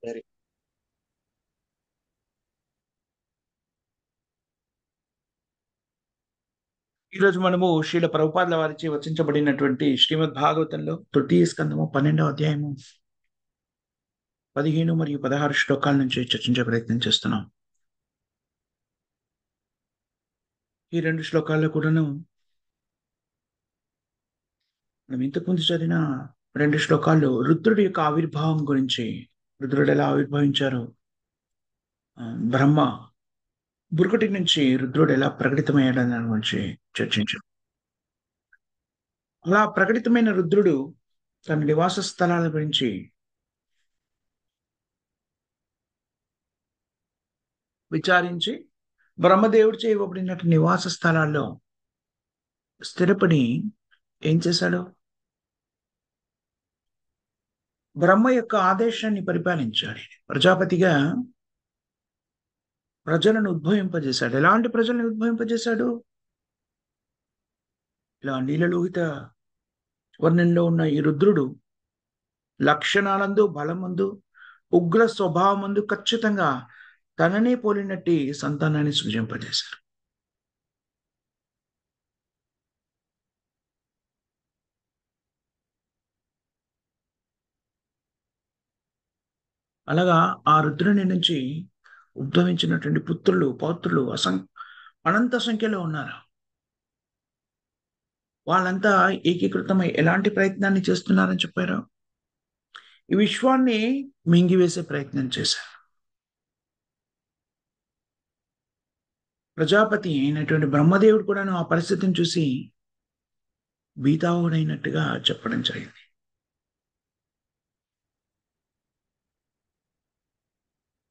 Very ఈరోజు మనము శ్రీల ప్రభుపాదుల వారిచే వచించబడినటువంటి శ్రీమద్ భాగవతంలో తృతీయ స్కందము 12వ అధ్యాయము 15 మరియు 16 శ్లోకాల నుంచి చర్చించే ప్రయత్నం చేస్తున్నాం. ఈ రెండు శ్లోకాల్లో కూడాను మనం ఇంతకుముందు చదివిన రెండు శ్లోకాల్లో రుద్రుడి యొక్క ఆవిర్భావం గురించి, రుద్రుడు ఎలా ఆవిర్భవించారు, బ్రహ్మ బురుకుటి నుంచి రుద్రుడు ఎలా ప్రకటితమయ్యాడని దాని గురించి చర్చించాం. అలా ప్రకటితమైన రుద్రుడు తన నివాస స్థలాల గురించి విచారించి బ్రహ్మదేవుడిచే ఇవ్వబడినట్టు నివాస స్థలాల్లో స్థిరపడి ఏం చేశాడు? బ్రహ్మ యొక్క ఆదేశాన్ని పరిపాలించాడు. ప్రజాపతిగా ప్రజలను ఉద్భవింపజేశాడు. ఎలాంటి ప్రజలను ఉద్భవింపజేశాడు? ఇలా నీలలోహిత వర్ణంలో ఉన్న ఈ రుద్రుడు లక్షణాలందు, బలమందు, ఉగ్ర స్వభావమందు ఖచ్చితంగా తననే పోలినట్టి సంతానాన్ని సృజింపజేశారు. అలాగా ఆ రుద్రుని నుంచి ఉద్భవించినటువంటి పుత్రులు, పౌత్రులు అనంత సంఖ్యలో ఉన్నారు. వాళ్ళంతా ఏకీకృతమై ఎలాంటి ప్రయత్నాన్ని చేస్తున్నారని చెప్పారు? ఈ విశ్వాన్ని మింగివేసే ప్రయత్నం చేశారు. ప్రజాపతి అయినటువంటి బ్రహ్మదేవుడు కూడాను ఆ పరిస్థితిని చూసి భీతావుడైనట్టుగా చెప్పడం జరిగింది.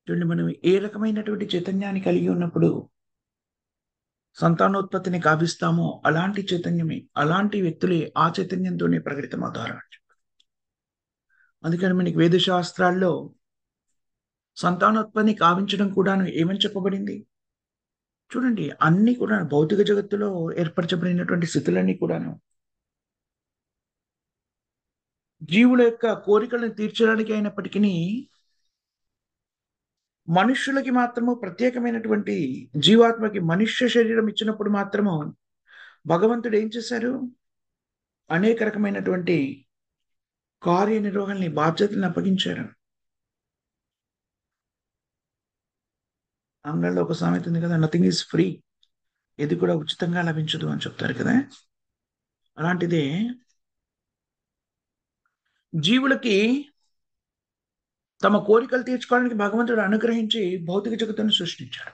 చూడండి, మనం ఏ రకమైనటువంటి చైతన్యాన్ని కలిగి ఉన్నప్పుడు సంతానోత్పత్తిని కావిస్తామో అలాంటి చైతన్యమే, అలాంటి వ్యక్తులే ఆ చైతన్యంతోనే ప్రకటితమవుతారు. అందుకని మనకి వేద శాస్త్రాల్లో సంతానోత్పత్తిని కావించడం కూడాను ఏమని చెప్పబడింది? చూడండి, అన్ని కూడా భౌతిక జగత్తులో ఏర్పరచబడినటువంటి స్థితులన్నీ కూడాను జీవుల యొక్క కోరికలను తీర్చడానికి అయినప్పటికీ మనుష్యులకి మాత్రము ప్రత్యేకమైనటువంటి జీవాత్మకి మనుష్య శరీరం ఇచ్చినప్పుడు మాత్రము భగవంతుడు ఏం చేశారు? అనేక రకమైనటువంటి కార్యనిర్వహణని, బాధ్యతలను అప్పగించారు. ఆంగ్లంలో ఒక సామెత ఉంది కదా, నథింగ్ ఈజ్ ఫ్రీ, ఇది కూడా ఉచితంగా లభించదు అని చెప్తారు కదా. అలాంటిదే జీవులకి తమ కోరికలు తీర్చుకోవడానికి భగవంతుడు అనుగ్రహించి భౌతిక జగత్తును సృష్టించాడు.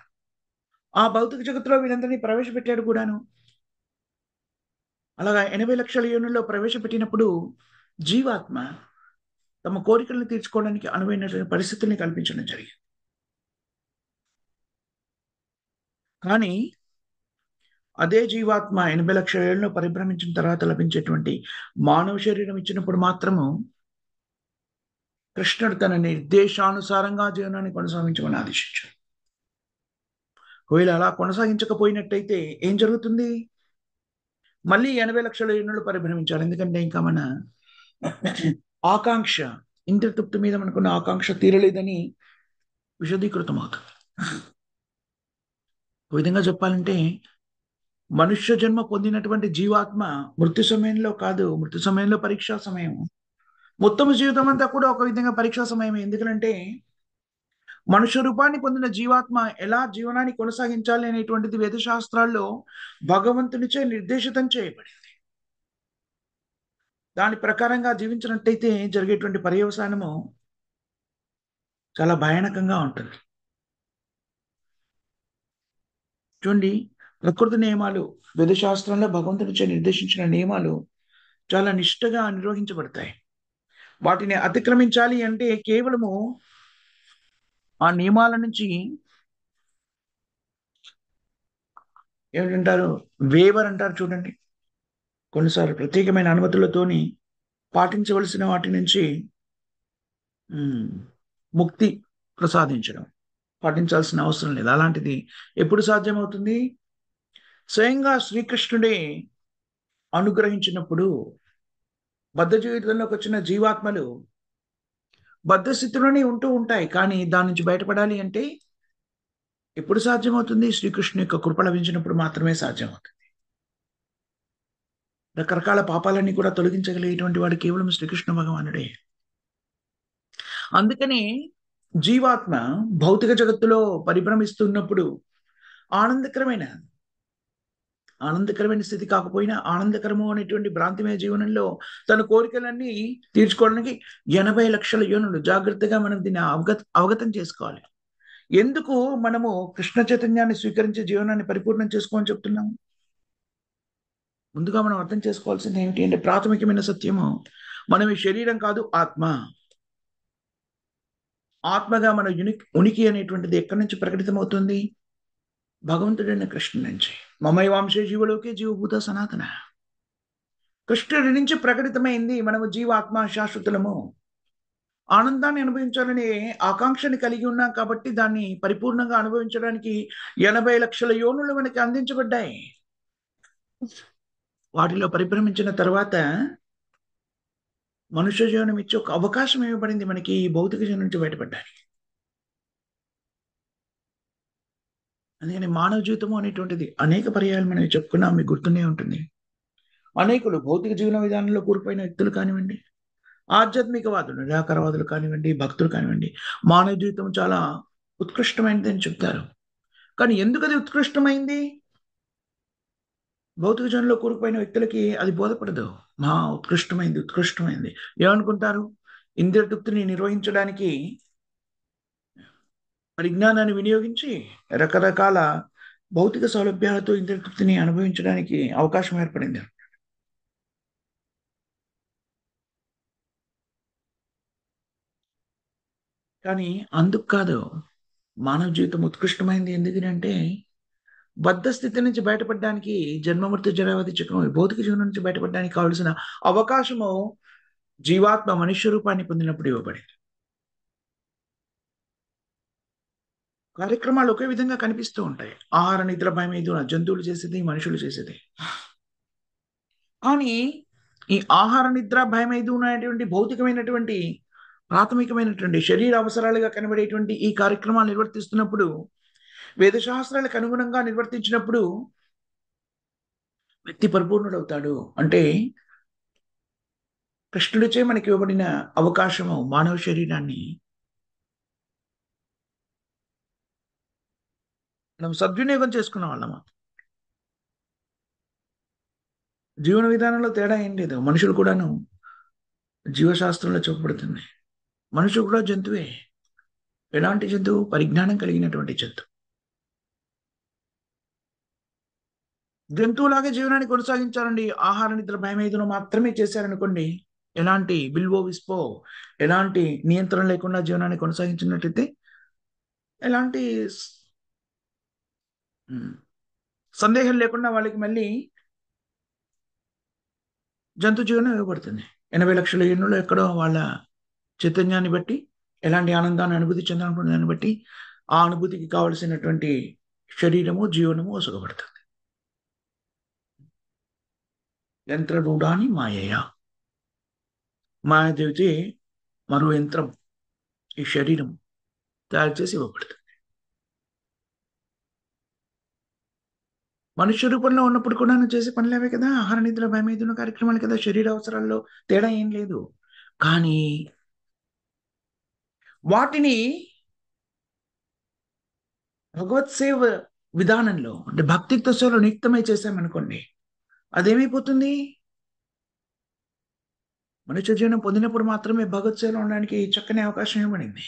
ఆ భౌతిక జగత్తులో వీరందరినీ ప్రవేశపెట్టాడు కూడాను. అలాగా 80 లక్షల యోనుల్లో ప్రవేశపెట్టినప్పుడు జీవాత్మ తమ కోరికలను తీర్చుకోవడానికి అనువైనటువంటి పరిస్థితుల్ని కల్పించడం జరిగింది. కానీ అదే జీవాత్మ 80 లక్షల ఏళ్ళలో పరిభ్రమించిన తర్వాత లభించేటువంటి మానవ శరీరం ఇచ్చినప్పుడు మాత్రము కృష్ణుడు తన నిర్దేశానుసారంగా జీవనాన్ని కొనసాగించమని ఆదేశించాడు. ఒకవేళ అలా కొనసాగించకపోయినట్టయితే ఏం జరుగుతుంది? మళ్ళీ 80 లక్షల యూనిట్లు పరిభ్రమించాలి. ఎందుకంటే ఇంకా మన ఆకాంక్ష, ఇంద్రియ తృప్తి మీద మనకున్న ఆకాంక్ష తీరలేదని విశదీకృతం అవుతుంది. ఒక విధంగా చెప్పాలంటే మనుష్య జన్మ పొందినటువంటి జీవాత్మ మృత్యు సమయంలో కాదు, మృత్యు సమయంలో పరీక్షా సమయం, మొత్తం జీవితం అంతా కూడా ఒక విధంగా పరీక్షా సమయమే. ఎందుకంటే మనుష్య రూపాన్ని పొందిన జీవాత్మ ఎలా జీవనాన్ని కొనసాగించాలి అనేటువంటిది వేదశాస్త్రాల్లో భగవంతునిచే నిర్దేశితం చేయబడింది. దాని ప్రకారంగా జీవించినట్టయితే జరిగేటువంటి పర్యవసానము చాలా భయానకంగా ఉంటుంది. చూడండి, ప్రకృతి నియమాలు, వేదశాస్త్రంలో భగవంతునిచే నిర్దేశించిన నియమాలు చాలా నిష్ఠగా నిర్వహించబడతాయి. వాటిని అతిక్రమించాలి అంటే కేవలము ఆ నియమాల నుంచి ఏమిటంటారు, వేవర్ అంటారు చూడండి, కొన్నిసార్లు ప్రత్యేకమైన అనుమతులతోని పాటించవలసిన వాటి నుంచి ముక్తి ప్రసాదించడం, పాటించాల్సిన అవసరం లేదు. అలాంటిది ఎప్పుడు సాధ్యమవుతుంది? స్వయంగా శ్రీకృష్ణుడే అనుగ్రహించినప్పుడు బద్ధ జీవితంలోకి వచ్చిన జీవాత్మలు బద్ధ స్థితిలోనే ఉంటూ ఉంటాయి. కానీ దాని నుంచి బయటపడాలి అంటే ఎప్పుడు సాధ్యమవుతుంది? శ్రీకృష్ణుని యొక్క కృప లభించినప్పుడు మాత్రమే సాధ్యమవుతుంది. రకరకాల పాపాలన్నీ కూడా తొలగించగలిగేటువంటి వాడు కేవలం శ్రీకృష్ణ భగవానుడే. అందుకని జీవాత్మ భౌతిక జగత్తులో పరిభ్రమిస్తున్నప్పుడు ఆనందకరమైన ఆనందకరమైన స్థితి కాకపోయినా ఆనందకరము అనేటువంటి భ్రాంతిమయ జీవనంలో తన కోరికలన్నీ తీర్చుకోవడానికి 80 లక్షల యోనులు జాగ్రత్తగా మనం దీన్ని అవగతం చేసుకోవాలి. ఎందుకు మనము కృష్ణ చైతన్యాన్ని స్వీకరించే జీవనాన్ని పరిపూర్ణం చేసుకోమని చెప్తున్నాము? ముందుగా మనం అర్థం చేసుకోవాల్సింది ఏమిటి అంటే ప్రాథమికమైన సత్యము, మనం ఈ శరీరం కాదు, ఆత్మ. ఆత్మగా మన ఉనికి అనేటువంటిది ఎక్కడి నుంచి ప్రకటితమవుతుంది? భగవంతుడైన కృష్ణుడి నుంచి. మమైవాంశే జీవలోకే జీవభూత సనాతన. కృష్ణుడి నుంచి ప్రకటితమైంది మనము జీవాత్మ శాశ్వతులము. ఆనందాన్ని అనుభవించాలనే ఆకాంక్షని కలిగి ఉన్నాం కాబట్టి దాన్ని పరిపూర్ణంగా అనుభవించడానికి 80 లక్షల యోనులు మనకి అందించబడ్డాయి. వాటిలో పరిభ్రమించిన తర్వాత మనుష్య జీవనం ఇచ్చే ఒక అవకాశం ఇవ్వబడింది మనకి ఈ భౌతిక జీవనం నుంచి బయటపడ్డానికి. అందుకని మానవ జీవితము అనేటువంటిది అనేక పర్యాయాలు మనం చెప్పుకున్నాం, మీకు గుర్తునే ఉంటుంది. అనేకులు భౌతిక జీవన విధానంలో కూలిపోయిన వ్యక్తులు కానివ్వండి, ఆధ్యాత్మికవాదులు నిరాకారవాదులు కానివ్వండి, భక్తులు కానివ్వండి, మానవ జీవితం చాలా ఉత్కృష్టమైనది అని చెప్తారు. కానీ ఎందుకు అది ఉత్కృష్టమైంది? భౌతిక జీవనంలో కూరుకుపోయిన వ్యక్తులకి అది బోధపడదు. మా ఉత్కృష్టమైంది, ఉత్కృష్టమైంది ఏమనుకుంటారు? ఇంద్రియ తృప్తిని నిర్వహించడానికి పరిజ్ఞానాన్ని వినియోగించి రకరకాల భౌతిక సౌలభ్యాలతో ఇంద్రియ తృప్తిని అనుభవించడానికి అవకాశం ఏర్పడింది. కానీ అందుకు కాదు మానవ జీవితం ఉత్కృష్టమైంది. ఎందుకంటే బద్ధ స్థితి నుంచి బయటపడడానికి, జన్మమృత్యు జరావధి చక్రం భౌతిక జీవనం నుంచి బయటపడడానికి కావలసిన అవకాశము జీవాత్మ మనుష్య రూపాన్ని పొందినప్పుడు ఇవ్వబడింది. కార్యక్రమాలు ఒకే విధంగా కనిపిస్తూ ఉంటాయి. ఆహార నిద్ర భయం ఇది జంతువులు చేసేది, మనుషులు చేసేది. కానీ ఈ ఆహార నిద్ర భయం ఐదు అనేటువంటి భౌతికమైనటువంటి ప్రాథమికమైనటువంటి శరీర అవసరాలుగా కనబడేటువంటి ఈ కార్యక్రమాలు నిర్వర్తిస్తున్నప్పుడు, వేదశాస్త్రాలకు అనుగుణంగా నిర్వర్తించినప్పుడు వ్యక్తి పరిపూర్ణుడవుతాడు. అంటే కృష్ణుడిచే మనకి ఇవ్వబడిన అవకాశము మానవ శరీరాన్ని మనం సద్వినియోగం చేసుకున్న వాళ్ళము. జీవన విధానంలో తేడా ఏం లేదు. మనుషులు కూడాను జీవశాస్త్రంలో చెప్పబడుతుంది. మనుషులు కూడా జంతువే. ఎలాంటి జంతువు? పరిజ్ఞానం కలిగినటువంటి జంతువు. జంతువులాగే జీవనాన్ని కొనసాగించాలండి. ఆహార నిద్ర భయమేదును మాత్రమే చేశారనుకోండి, ఎలాంటి బిల్వో విస్పో, ఎలాంటి నియంత్రణ లేకుండా జీవనాన్ని కొనసాగించినట్లయితే ఎలాంటి సందేహం లేకుండా వాళ్ళకి మళ్ళీ జంతు జీవనం ఇవ్వబడుతుంది. 80 లక్షల ఎన్నులో ఎక్కడో వాళ్ళ చైతన్యాన్ని బట్టి ఎలాంటి ఆనందాన్ని అనుభూతి చెందాలనుకున్న దాన్ని బట్టి ఆ అనుభూతికి కావలసినటువంటి శరీరము జీవనము ఒసగబడుతుంది. యంత్రరూఢాని మాయయ. మాయాదేవితే మరో యంత్రం ఈ శరీరం తయారు చేసి ఇవ్వబడుతుంది. మనుష్య రూపంలో ఉన్నప్పుడు కూడా చేసే పనులేవే కదా, ఆహార నిద్ర భయమేదున కార్యక్రమాలు కదా, శరీర అవసరాల్లో తేడా ఏం లేదు. కానీ వాటిని భగవత్ సేవ విధానంలో అంటే భక్తియుక్త సేవలో నియుక్తమై చేశామనుకోండి, అదేమైపోతుంది? మనుష్య జీవనం పొందినప్పుడు మాత్రమే భగవత్ సేవలో ఉండడానికి చక్కని అవకాశం ఇవ్వబడింది.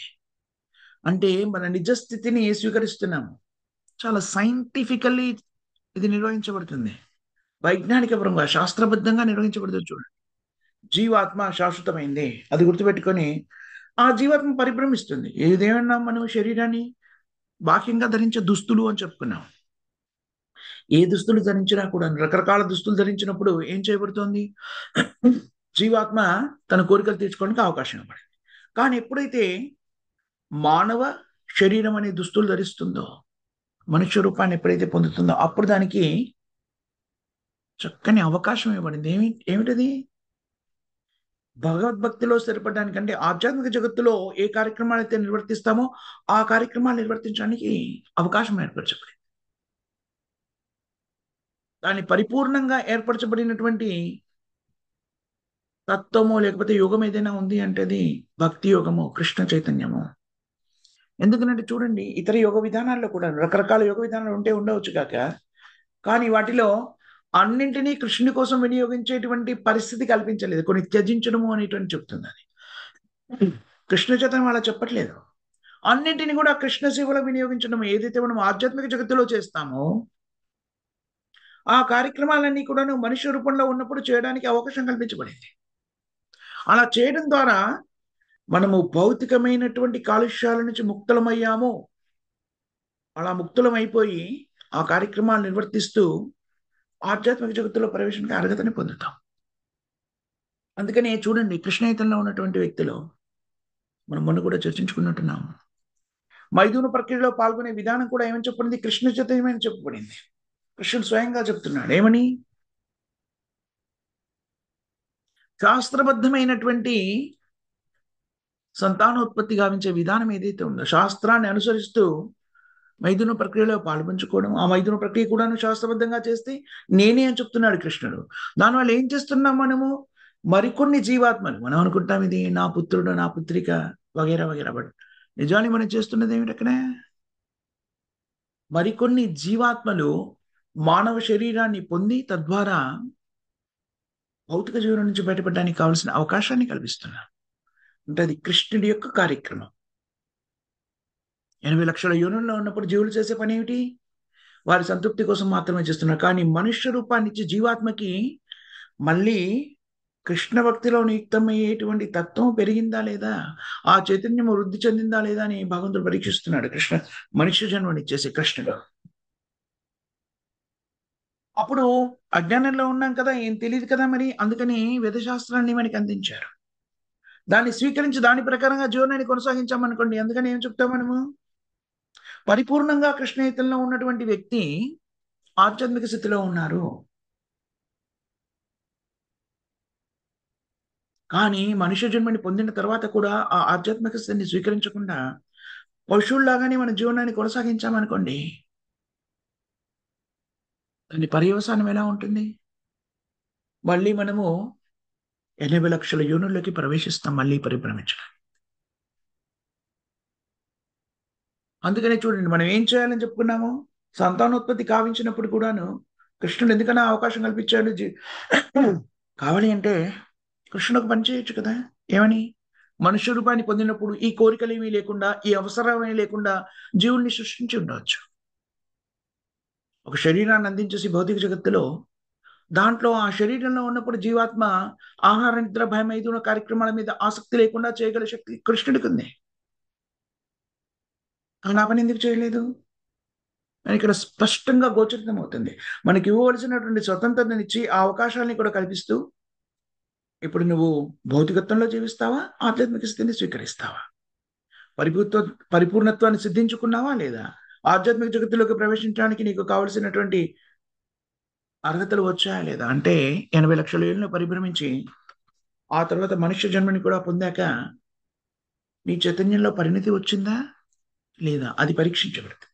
అంటే మన నిజ స్థితిని స్వీకరిస్తున్నాము. చాలా సైంటిఫికల్లీ ఇది నిర్వహించబడుతుంది. వైజ్ఞానిక పరంగా శాస్త్రబద్ధంగా నిర్వహించబడుతుంది. చూడండి, జీవాత్మ శాశ్వతమైంది. అది గుర్తుపెట్టుకొని ఆ జీవాత్మ పరిభ్రమిస్తుంది. ఏదేమన్నా మనం శరీరాన్ని బాహ్యంగా ధరించే దుస్తులు అని చెప్పుకున్నాం. ఏ దుస్తులు ధరించినా కూడా రకరకాల దుస్తులు ధరించినప్పుడు ఏం చేయబడుతోంది? జీవాత్మ తన కోరికలు తీర్చుకోవడానికి అవకాశం ఇవ్వబడింది. కానీ ఎప్పుడైతే మానవ శరీరం అనే దుస్తులు ధరిస్తుందో, మనుష్య రూపాన్ని ఎప్పుడైతే పొందుతుందో అప్పుడు దానికి చక్కని అవకాశం ఇవ్వబడింది. ఏమిటది? భగవద్భక్తిలో స్థిరపడడానికంటే ఆధ్యాత్మిక జగత్తులో ఏ కార్యక్రమాలు అయితే నిర్వర్తిస్తామో ఆ కార్యక్రమాలు నిర్వర్తించడానికి అవకాశం ఏర్పరచబడింది. దాన్ని పరిపూర్ణంగా ఏర్పరచబడినటువంటి తత్వము లేకపోతే యోగం ఏదైనా ఉంది అంటే అది భక్తి యోగము, కృష్ణ చైతన్యము. ఎందుకంటే చూడండి, ఇతర యోగ విధానాల్లో కూడా రకరకాల యోగ విధానాలు ఉంటే ఉండవచ్చు కాక, కానీ వాటిలో అన్నింటినీ కృష్ణుని కోసం వినియోగించేటువంటి పరిస్థితి కల్పించలేదు. కొన్ని త్యజించడము అనేటువంటి చెప్తుంది అది. కృష్ణ చైతన్యం అలా చెప్పట్లేదు. అన్నింటినీ కూడా కృష్ణ సేవలో వినియోగించడం, ఏదైతే మనం ఆధ్యాత్మిక జగత్తులో చేస్తామో ఆ కార్యక్రమాలన్నీ కూడాను మనుష్య రూపంలో ఉన్నప్పుడు చేయడానికి అవకాశం కల్పించబడింది. అలా చేయడం ద్వారా మనము భౌతికమైనటువంటి కాలుష్యాల నుంచి ముక్తులమయ్యాము. అలా ముక్తులమైపోయి ఆ కార్యక్రమాలు నిర్వర్తిస్తూ ఆధ్యాత్మిక జగత్తులో ప్రవేశానికి అర్హతని పొందుతాం. అందుకని చూడండి, కృష్ణయితంలో ఉన్నటువంటి వ్యక్తులు మనం మొన్న కూడా చర్చించుకున్నట్టున్నాం. మైథున ప్రక్రియలో పాల్గొనే విధానం కూడా ఏమని చెప్పబడింది? కృష్ణ చైతన్యమని చెప్పబడింది. కృష్ణుడు స్వయంగా చెప్తున్నాడు ఏమని? శాస్త్రబద్ధమైనటువంటి సంతానోత్పత్తి గావించే విధానం ఏదైతే ఉందో శాస్త్రాన్ని అనుసరిస్తూ మైథున ప్రక్రియలో పాల్పంచుకోవడం, ఆ మైథున ప్రక్రియ కూడా శాస్త్రబద్ధంగా చేస్తే నేనే అని చెప్తున్నాడు కృష్ణుడు. దానివల్ల ఏం చేస్తున్నాం మనము? మరికొన్ని జీవాత్మలు, మనం అనుకుంటాం ఇది నా పుత్రుడు నా పుత్రిక వగేరా వగేరా, బట్ నిజాన్ని మనం చేస్తున్నది ఏమిటి అక్కడ? మరికొన్ని జీవాత్మలు మానవ శరీరాన్ని పొంది తద్వారా భౌతిక జీవనం నుంచి బయటపడడానికి కావాల్సిన అవకాశాన్ని కల్పిస్తున్నారు. అంటే అది కృష్ణుడి యొక్క కార్యక్రమం. 80 లక్షల యోనుల్లో ఉన్నప్పుడు జీవులు చేసే పని ఏమిటి? వారి సంతృప్తి కోసం మాత్రమే చేస్తున్నారు. కానీ మనుష్య రూపాన్ని ఇచ్చి జీవాత్మకి మళ్ళీ కృష్ణ భక్తిలో నియుక్తమయ్యేటువంటి తత్వం పెరిగిందా లేదా, ఆ చైతన్యం వృద్ధి చెందిందా లేదా అని భగవంతుడు పరీక్షిస్తున్నాడు. మనుష్య జన్మనిచ్చేసి కృష్ణుడు. అప్పుడు అజ్ఞానంలో ఉన్నాం కదా, ఏం తెలియదు కదా, మరి అందుకని వేదశాస్త్రాన్ని మనకి అందించారు. దాన్ని స్వీకరించి దాని ప్రకారంగా జీవనాన్ని కొనసాగించామనుకోండి, అందుకని ఏం చెప్తాం మనము? పరిపూర్ణంగా కృష్ణయితంలో ఉన్నటువంటి వ్యక్తి ఆధ్యాత్మిక స్థితిలో ఉన్నారు. కానీ మనుష్య జన్మని పొందిన తర్వాత కూడా ఆ ఆధ్యాత్మిక స్థితిని స్వీకరించకుండా పశువుల్లాగానే మన జీవనాన్ని కొనసాగించామనుకోండి, దాని పర్యవసానం ఎలా ఉంటుంది? మళ్ళీ మనము 80 లక్షల యోనుల్లోకి ప్రవేశిస్తాం మళ్ళీ పరిభ్రమించడం. అందుకనే చూడండి, మనం ఏం చేయాలని చెప్పుకున్నాము? సంతానోత్పత్తి కావించినప్పుడు కూడాను కృష్ణుడు ఎందుకన్నా అవకాశం కల్పించాడు? కావాలి అంటే కృష్ణుడు ఒక పని చేయొచ్చు కదా. ఏమని? మనుష్య రూపాన్ని పొందినప్పుడు ఈ కోరికలు ఏమీ లేకుండా, ఈ అవసరమేమీ లేకుండా జీవుల్ని సృష్టించి ఉండవచ్చు. ఒక శరీరాన్ని అందించేసి భౌతిక జగత్తులో దాంట్లో ఆ శరీరంలో ఉన్నప్పుడు జీవాత్మ ఆహార నిద్ర భయం ఐదున కార్యక్రమాల మీద ఆసక్తి లేకుండా చేయగల శక్తి కృష్ణుడికి ఉంది. ఆ పని ఎందుకు చేయలేదు అని ఇక్కడ స్పష్టంగా గోచరితం అవుతుంది. మనకి ఇవ్వవలసినటువంటి స్వతంత్రతనిచ్చి ఆ అవకాశాలని కూడా కల్పిస్తూ, ఇప్పుడు నువ్వు భౌతికత్వంలో జీవిస్తావా, ఆధ్యాత్మిక స్థితిని స్వీకరిస్తావా? పరిపూర్ణత్వాన్ని సిద్ధించుకున్నావా లేదా? ఆధ్యాత్మిక జగత్తులోకి ప్రవేశించడానికి నీకు కావలసినటువంటి అర్హతలు వచ్చాయా లేదా? అంటే 80 లక్షల ఏళ్ళను పరిభ్రమించి ఆ తర్వాత మనుష్య జన్మని కూడా పొందాక నీ చైతన్యంలో పరిణతి వచ్చిందా లేదా? అది పరీక్షించబడుతుంది.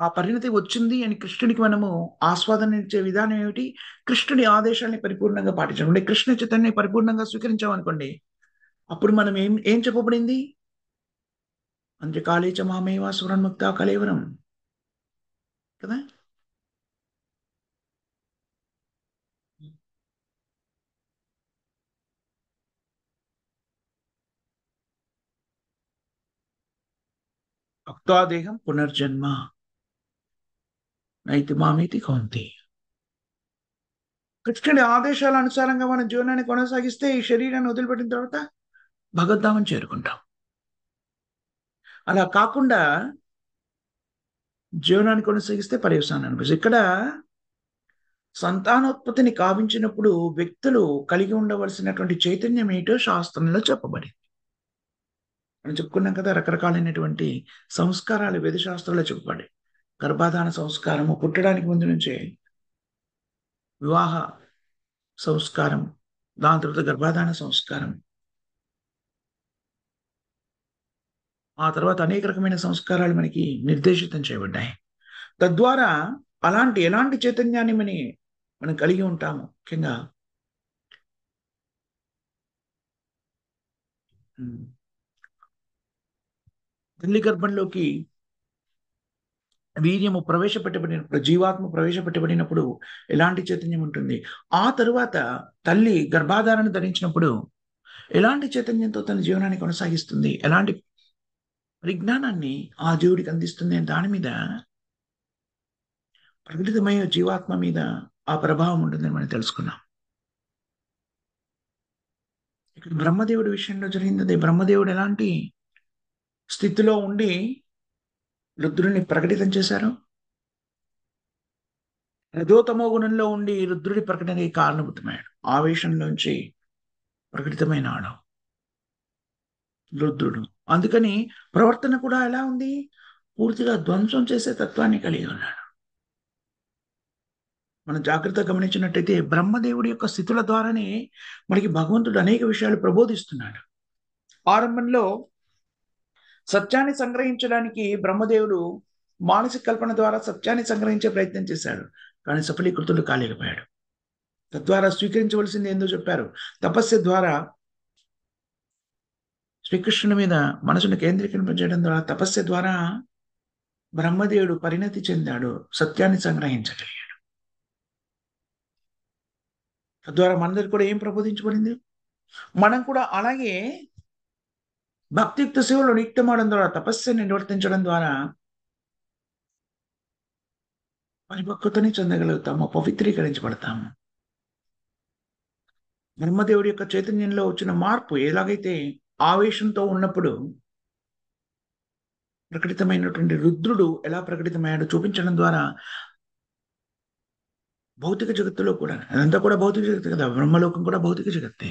ఆ పరిణతి వచ్చింది అని కృష్ణుడికి మనము ఆస్వాదన ఇచ్చే విధానం ఏమిటి? కృష్ణుడి ఆదేశాన్ని పరిపూర్ణంగా పాటించడం. అంటే కృష్ణ చైతన్యాన్ని పరిపూర్ణంగా స్వీకరించామనుకోండి, అప్పుడు మనం ఏం ఏం చెప్పబడింది? అంత్యకాళే చ మామేవ సురన్ముక్త కలేవరం కదా. భక్తాదేహం పునర్జన్మ నైతి మామేతి కౌంతి. కృష్ణుడి ఆదేశాల అనుసారంగా మన జీవనాన్ని కొనసాగిస్తే ఈ శరీరాన్ని వదిలిపెట్టిన తర్వాత భగవద్ధామం చేరుకుంటాం. అలా కాకుండా జీవనాన్ని కొనసాగిస్తే పర్యవసానం అనిపిస్తుంది. ఇక్కడ సంతానోత్పత్తిని కావించినప్పుడు వ్యక్తులు కలిగి ఉండవలసినటువంటి చైతన్యం ఏంటో శాస్త్రంలో చెప్పబడింది. మనం చెప్పుకున్నాం కదా, రకరకాలైనటువంటి సంస్కారాలు వేదశాస్త్రాల్లో చెప్పబడి, గర్భాధాన సంస్కారము పుట్టడానికి ముందు నుంచే వివాహ సంస్కారం, దాని తర్వాత గర్భాధాన సంస్కారం, ఆ తర్వాత అనేక రకమైన సంస్కారాలు మనకి నిర్దేశితం చేయబడ్డాయి. తద్వారా ఎలాంటి చైతన్యాన్ని మనం కలిగి ఉంటాము ముఖ్యంగా. ఉమ్, తల్లి గర్భంలోకి వీర్యము ప్రవేశపెట్టబడినప్పుడు, జీవాత్మ ప్రవేశపెట్టబడినప్పుడు ఎలాంటి చైతన్యం ఉంటుంది? ఆ తరువాత తల్లి గర్భాధారణ ధరించినప్పుడు ఎలాంటి చైతన్యంతో తన జీవనాన్ని కొనసాగిస్తుంది? ఎలాంటి పరిజ్ఞానాన్ని ఆ జీవుడికి అందిస్తుంది అనే దాని మీద, ప్రకటితమైన జీవాత్మ మీద ఆ ప్రభావం ఉంటుందని మనం తెలుసుకున్నాం. ఇక్కడ బ్రహ్మదేవుడి విషయంలో జరిగింది అదే. బ్రహ్మదేవుడు ఎలాంటి స్థితిలో ఉండి రుద్రుడిని ప్రకటితం చేశారు? రజోతమో గుణంలో ఉండి రుద్రుడి ప్రకటనకి కారణభూతమయ్యాడు. ఆవేశంలోంచి ప్రకటితమైనాడు రుద్రుడు. అందుకని ప్రవర్తన కూడా ఎలా ఉంది? పూర్తిగా ధ్వంసం చేసే తత్వాన్ని కలిగి ఉన్నాడు. మనం జాగ్రత్తగా గమనించినట్టయితే బ్రహ్మదేవుడి యొక్క స్థితుల ద్వారానే మనకి భగవంతుడు అనేక విషయాలు ప్రబోధిస్తున్నాడు. ఆరంభంలో సత్యాన్ని సంగ్రహించడానికి బ్రహ్మదేవుడు మానసిక కల్పన ద్వారా సత్యాన్ని సంగ్రహించే ప్రయత్నం చేశాడు, కానీ సఫలీకృతుడు కాలేకపోయాడు. తద్వారా స్వీకరించవలసింది ఏందో చెప్పారు. తపస్సు ద్వారా శ్రీకృష్ణుని మీద మనసును కేంద్రీకరింపజేయడం ద్వారా, తపస్సు ద్వారా బ్రహ్మదేవుడు పరిణతి చెందాడు, సత్యాన్ని సంగ్రహించగలిగాడు. తద్వారా మనందరికి కూడా ఏం ప్రబోధించబడింది? మనం కూడా అలాగే భక్తియుక్త సేవలో నిత్యమవడం ద్వారా, తపస్సుని నిర్వర్తించడం ద్వారా పరిపక్వతని చెందగలుగుతాము, పవిత్రీకరించబడతాము. బ్రహ్మదేవుడి యొక్క చైతన్యంలో వచ్చిన మార్పు ఎలాగైతే ఆవేశంతో ఉన్నప్పుడు ప్రకటితమైనటువంటి రుద్రుడు ఎలా ప్రకటితమయ్యాడో చూపించడం ద్వారా, భౌతిక జగత్తులో కూడా, అదంతా కూడా భౌతిక జగత్తు కదా, బ్రహ్మలోకం కూడా భౌతిక జగత్తే.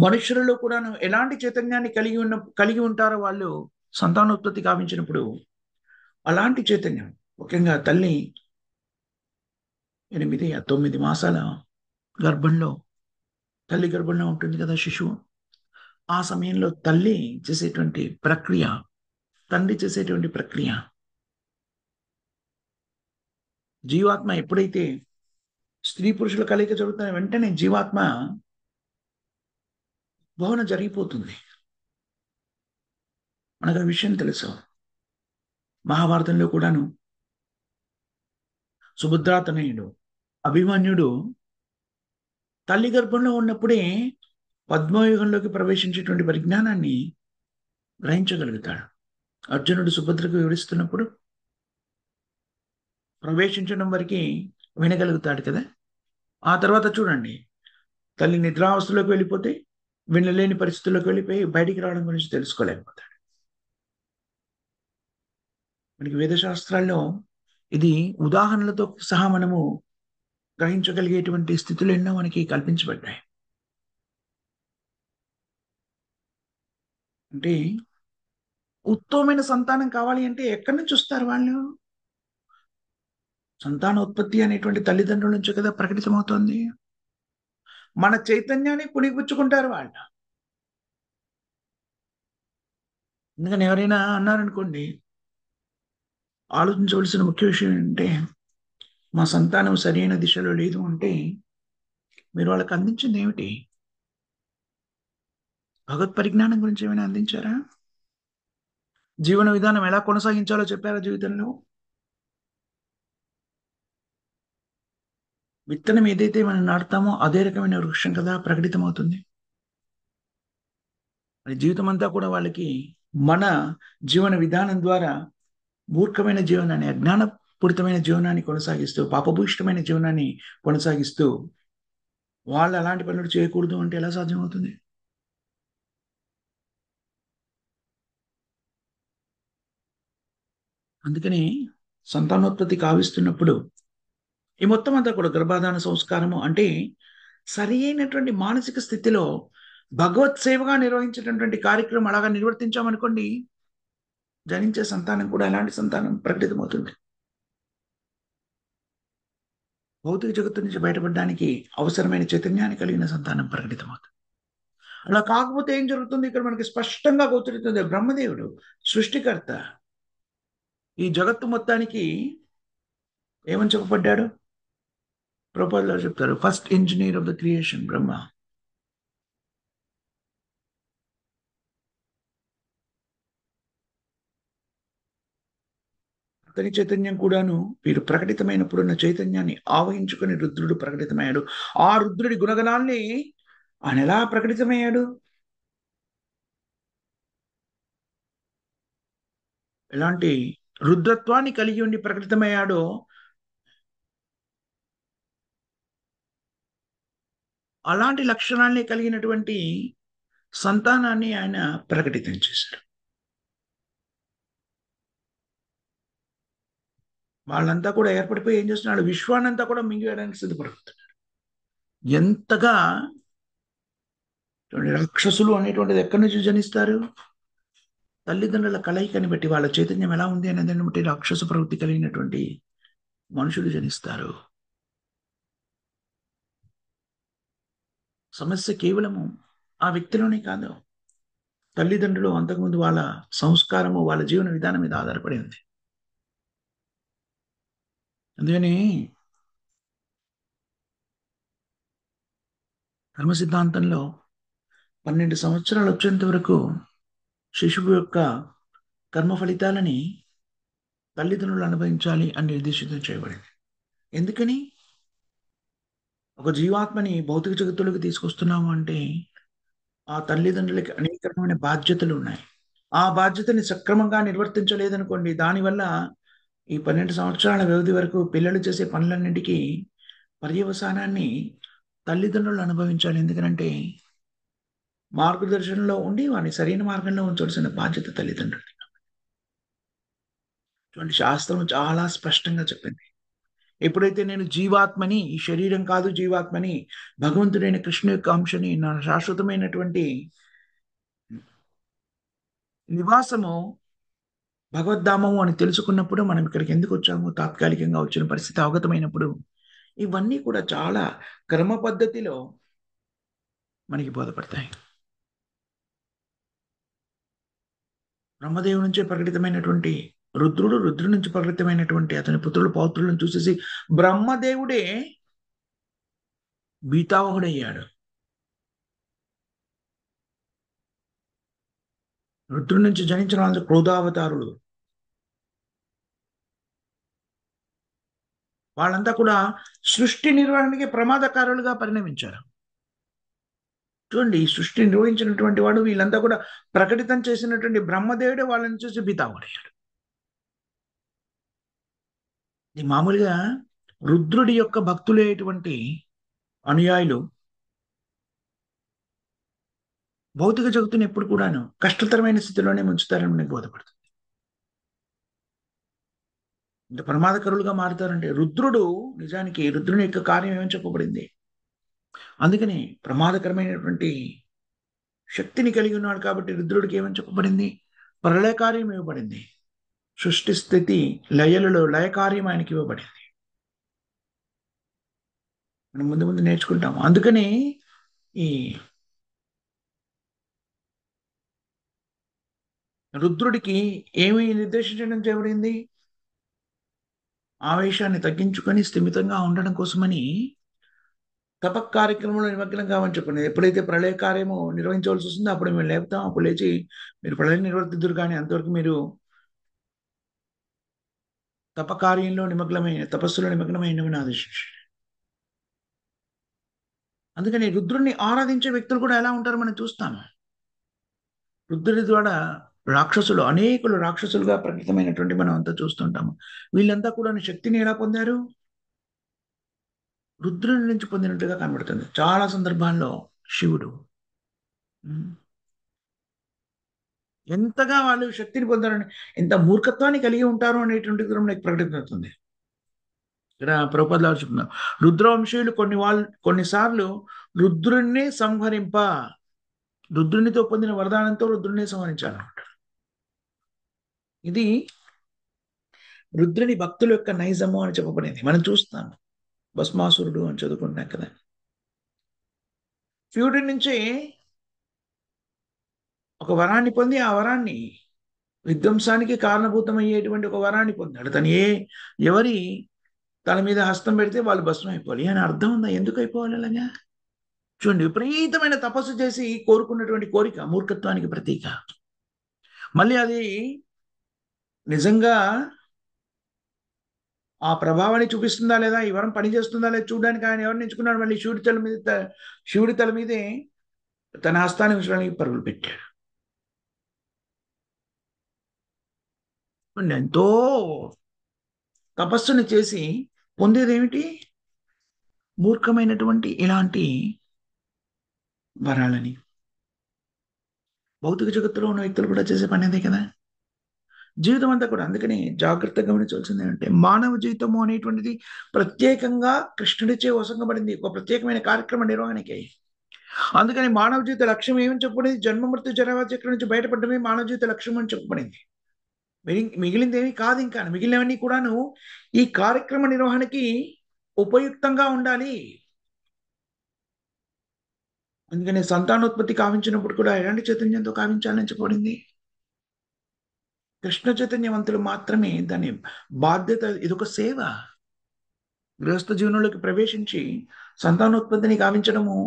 మనుషులలో కూడాను ఎలాంటి చైతన్యాన్ని కలిగి ఉంటారో వాళ్ళు సంతానోత్పత్తి కావించినప్పుడు, అలాంటి చైతన్యం ముఖ్యంగా తల్లి 9 మాసాల గర్భంలో, తల్లి గర్భంలో ఉంటుంది కదా శిశువు. ఆ సమయంలో తల్లి చేసేటువంటి ప్రక్రియ, తండ్రి చేసేటువంటి ప్రక్రియ, జీవాత్మ ఎప్పుడైతే స్త్రీ పురుషుల కలయిక జరుగుతున్న వెంటనే జీవాత్మ భవన జరిగిపోతుంది. మనకు ఆ విషయం తెలుసు. మహాభారతంలో కూడాను సుభద్రాతనయుడు అభిమన్యుడు తల్లి గర్భంలో ఉన్నప్పుడే పద్మవ్యూహంలోకి ప్రవేశించేటువంటి పరిజ్ఞానాన్ని గ్రహించగలుగుతాడు. అర్జునుడు సుభద్రకు వివరిస్తున్నప్పుడు ప్రవేశించడం వరకు వినగలుగుతాడు కదా. ఆ తర్వాత చూడండి, తల్లి నిద్రావస్థలోకి వెళ్ళిపోతే వినలేని పరిస్థితుల్లోకి వెళ్ళిపోయి బయటికి రావడం గురించి తెలుసుకోలేకపోతాడు. మనకి వేదశాస్త్రాల్లో ఇది ఉదాహరణలతో సహా మనము గ్రహించగలిగేటువంటి స్థితులు ఎన్నో మనకి కల్పించబడ్డాయి. అంటే ఉత్తమమైన సంతానం కావాలి అంటే ఎక్కడి నుంచి వస్తారు వాళ్ళు? సంతానోత్పత్తి అనేటువంటి తల్లిదండ్రుల నుంచి కదా ప్రకటితమవుతోంది. మన చైతన్యాన్ని పుణిపుచ్చుకుంటారు వాళ్ళు. ఎందుకని ఎవరైనా అన్నారనుకోండి, ఆలోచించవలసిన ముఖ్య విషయం ఏంటంటే, మా సంతానం సరైన దిశలో లేదు అంటే మీరు వాళ్ళకి అందించింది ఏమిటి? భగవత్ పరిజ్ఞానం గురించి ఏమైనా అందించారా? జీవన విధానం ఎలా కొనసాగించాలో చెప్పారా జీవితంలో? విత్తనం ఏదైతే మనం నాటుతామో అదే రకమైన వృక్షం కదా ప్రకటితమవుతుంది. మరి జీవితం అంతా కూడా వాళ్ళకి మన జీవన విధానం ద్వారా మూర్ఖమైన జీవనాన్ని, అజ్ఞానపూరితమైన జీవనాన్ని కొనసాగిస్తూ, పాపభూయిష్టమైన జీవనాన్ని కొనసాగిస్తూ వాళ్ళు అలాంటి పనులు చేయకూడదు అంటే ఎలా సాధ్యమవుతుంది? అందుకని సంతానోత్పత్తి కావిస్తున్నప్పుడు ఈ మొత్తం అంతా కూడా గర్భాధాన సంస్కారము అంటే సరి అయినటువంటి మానసిక స్థితిలో భగవత్ సేవగా నిర్వహించేటటువంటి కార్యక్రమం అలాగా నిర్వర్తించామనుకోండి, జనించే సంతానం కూడా ఎలాంటి సంతానం ప్రకటితమవుతుంది? భౌతిక జగత్తు నుంచి బయటపడడానికి అవసరమైన చైతన్యాన్ని కలిగిన సంతానం ప్రకటితమవుతుంది. అలా కాకపోతే ఏం జరుగుతుంది? ఇక్కడ మనకి స్పష్టంగా గోచరిస్తుంది. బ్రహ్మదేవుడు సృష్టికర్త. ఈ జగత్తు మొత్తానికి ఏమని చెప్పబడ్డాడు? ప్రభుపాదులు వారు చెప్తారు, first engineer of the creation Brahma. అతని చైతన్యం కూడాను వీరు ప్రకటితమైనప్పుడున్న చైతన్యాన్ని ఆవహించుకుని రుద్రుడు ప్రకటితమయ్యాడు. ఆ రుద్రుడి గుణగణాల్ని ఆయన ఎలా ప్రకటితమయ్యాడు? ఎలాంటి రుద్రత్వాన్ని కలిగి ఉండి ప్రకటితమయ్యాడో అలాంటి లక్షణాల్ని కలిగినటువంటి సంతానాన్ని ఆయన ప్రకటితం చేశారు. వాళ్ళంతా కూడా ఏర్పడిపోయి ఏం చేస్తున్నాడు? విశ్వాన్నంతా కూడా మింగేయడానికి సిద్ధపడుతున్నాడు. ఎంతగా చూడండి, రాక్షసులు అనేటువంటిది ఎక్కడి నుంచి జనిస్తారు? తల్లిదండ్రుల కలయికని బట్టి వాళ్ళ చైతన్యం ఎలా ఉంది అనేది బట్టి రాక్షస ప్రవృత్తి కలిగినటువంటి మనుషులు జనిస్తారు. సమస్య కేవలము ఆ వ్యక్తిలోనే కాదు, తల్లిదండ్రులు అంతకుముందు వాళ్ళ సంస్కారము, వాళ్ళ జీవన విధానం మీద ఆధారపడి ఉంది. అందుకని కర్మ సిద్ధాంతంలో 12 సంవత్సరాలు వచ్చేంత వరకు శిశువు యొక్క కర్మ ఫలితాలని తల్లిదండ్రులు అనుభవించాలి అని నిర్దేశితం చేయబడింది. ఎందుకని? ఒక జీవాత్మని భౌతిక జగత్తులోకి తీసుకొస్తున్నాము అంటే ఆ తల్లిదండ్రులకి అనేక రకమైన బాధ్యతలు ఉన్నాయి. ఆ బాధ్యతని సక్రమంగా నిర్వర్తించలేదనుకోండి, దానివల్ల ఈ 12 సంవత్సరాల వ్యవధి వరకు పిల్లలు చేసే పనులన్నిటికీ పర్యవసానాన్ని తల్లిదండ్రులు అనుభవించాలి. ఎందుకంటే మార్గదర్శనంలో ఉండి వారిని సరైన మార్గంలో ఉంచాల్సిన బాధ్యత తల్లిదండ్రులు. ఇటువంటి శాస్త్రం చాలా స్పష్టంగా చెప్పింది. ఎప్పుడైతే నేను జీవాత్మని, ఈ శరీరం కాదు జీవాత్మని, భగవంతుడైన కృష్ణ యొక్క అంశని, నా శాశ్వతమైనటువంటి నివాసము భగవద్ధామము అని తెలుసుకున్నప్పుడు, మనం ఇక్కడికి ఎందుకు వచ్చాము, తాత్కాలికంగా వచ్చిన పరిస్థితి అవగతమైనప్పుడు, ఇవన్నీ కూడా చాలా క్రమ పద్ధతిలో మనకి బోధపడతాయి. బ్రహ్మదేవుడి నుంచే ప్రకటితమైనటువంటి రుద్రుడు, రుద్రుడి నుంచి ప్రకటితమైనటువంటి అతని పుత్రులు పౌత్రులను చూసేసి బ్రహ్మదేవుడే భీతావహుడయ్యాడు. రుద్రుడి నుంచి జనించిన వాళ్ళు క్రోధావతారులు. వాళ్ళంతా కూడా సృష్టి నిర్వహణకి ప్రమాదకారులుగా పరిణమించారు. చూడండి, ఈ సృష్టి నిర్వహించినటువంటి వాడు, వీళ్ళంతా కూడా ప్రకటితం చేసినటువంటి బ్రహ్మదేవుడే వాళ్ళని చూసి భీతావహుడయ్యాడు. ఇది మామూలుగా రుద్రుడి యొక్క భక్తులైనటువంటి అనుయాయులు భౌతిక జగత్తుని ఎప్పుడు కూడాను కష్టతరమైన స్థితిలోనే ఉంచుతారని మనకు బోధపడుతుంది. ఇంత ప్రమాదకరులుగా మారుతారంటే రుద్రుడు, నిజానికి రుద్రుని యొక్క కార్యం ఏమని చెప్పబడింది? అందుకని ప్రమాదకరమైనటువంటి శక్తిని కలిగి ఉన్నాడు కాబట్టి రుద్రుడికి ఏమని చెప్పబడింది? ప్రళయ కార్యం ఇవ్వబడింది. సృష్టి స్థితి లయలలో లయ కార్యం ఆయనకి ఇవ్వబడింది. మనం ముందు ముందు నేర్చుకుంటాం. అందుకని ఈ రుద్రుడికి ఏమి నిర్దేశించడం చేయబడింది? ఆవేశాన్ని తగ్గించుకొని స్థిమితంగా ఉండడం కోసమని తప కార్యక్రమంలో నిమగ్నం కావని చెప్పండి. ఎప్పుడైతే ప్రళయ కార్యము నిర్వహించవలసి వస్తుందో అప్పుడు మేము లేపుతాం. అప్పుడు లేచి మీరు ప్రళయం నిర్వర్తిద్దురు, కానీ అంతవరకు మీరు తప కార్యంలో నిమగ్నమైన, తపస్సులో నిమగ్నమైనవని ఆదేశించారు. అందుకని రుద్రుణ్ణి ఆరాధించే వ్యక్తులు కూడా ఎలా ఉంటారో మనం చూస్తాము. రుద్రుడి ద్వారా రాక్షసులు, అనేకులు రాక్షసులుగా ప్రకటితమైనటువంటి మనం అంతా చూస్తుంటాము. వీళ్ళంతా కూడా శక్తిని ఎలా పొందారు? రుద్రుడి నుంచి పొందినట్టుగా కనబడుతుంది. చాలా సందర్భాల్లో శివుడు ఎంతగా వాళ్ళు శక్తిని పొందారని, ఎంత మూర్ఖత్వాన్ని కలిగి ఉంటారు అనేటువంటిది కూడా మనకి ప్రకటితమవుతుంది. ఇక్కడ ప్రభుపాదులు చెప్తున్నారు, రుద్రవంశీయులు కొన్నిసార్లు రుద్రుణ్ణి సంహరింప, రుద్రునితో పొందిన వరదానంతో రుద్రుణ్ణి సంహరించాలన్నమాట. ఇది రుద్రుని భక్తుల యొక్క నైజము అని చెప్పబడింది. మనం చూస్తాము. భస్మాసురుడు అని చదువుకుంటున్నాం కదా. శివుడి నుంచి ఒక వరాన్ని పొంది ఆ వరాన్ని విధ్వంసానికి కారణభూతమయ్యేటువంటి ఒక వరాన్ని పొందాడు. ఎవరి తల మీద హస్తం పెడితే వాళ్ళు భస్మం అయిపోవాలి అని అర్థం ఉందా? ఎందుకు అయిపోవాలి అలాగా? చూడండి, విపరీతమైన తపస్సు చేసి కోరుకున్నటువంటి కోరిక మూర్ఖత్వానికి ప్రతీక. మళ్ళీ అది నిజంగా ఆ ప్రభావాన్ని చూపిస్తుందా లేదా, ఈ వరం పనిచేస్తుందా లేదా చూడడానికి ఆయన ఎవరిని ఎంచుకున్నాడు? మళ్ళీ శివుడి తల మీదే తన హస్తాన్ని ఉంచడానికి పరుగులు పెట్టాడు. ఎంతో తపస్సుని చేసి పొందేదేమిటి? మూర్ఖమైనటువంటి ఇలాంటి వరాలని. భౌతిక జగత్తులో ఉన్న వ్యక్తులు కూడా చేసే పని అదే కదా. జీవితం అంతా కూడా అందుకని జాగ్రత్తగా గమనించవలసింది ఏంటంటే, మానవ జీవితము అనేటువంటిది ప్రత్యేకంగా కృష్ణుడిచే వసంగబడింది ఒక ప్రత్యేకమైన కార్యక్రమ నిర్వహణకి. అందుకని మానవ జీవిత లక్ష్యం ఏమని చెప్పబడింది? జన్మ మృత్యు జరావా చక్రం నుంచి బయటపడమే మానవ జీవిత లక్ష్యం అని చెప్పబడింది. మిగిలింది ఏమీ కాదు. ఇంకా మిగిలినవన్నీ కూడాను ఈ కార్యక్రమ నిర్వహణకి ఉపయుక్తంగా ఉండాలి. అందుకని సంతానోత్పత్తి కావించినప్పుడు కూడా ఎలాంటి చైతన్యంతో కావించాలని చెప్పబడింది? కృష్ణ చైతన్యవంతులు మాత్రమే దాని బాధ్యత. ఇదొక సేవ. గృహస్థ జీవనంలోకి ప్రవేశించి సంతానోత్పత్తిని కావించడము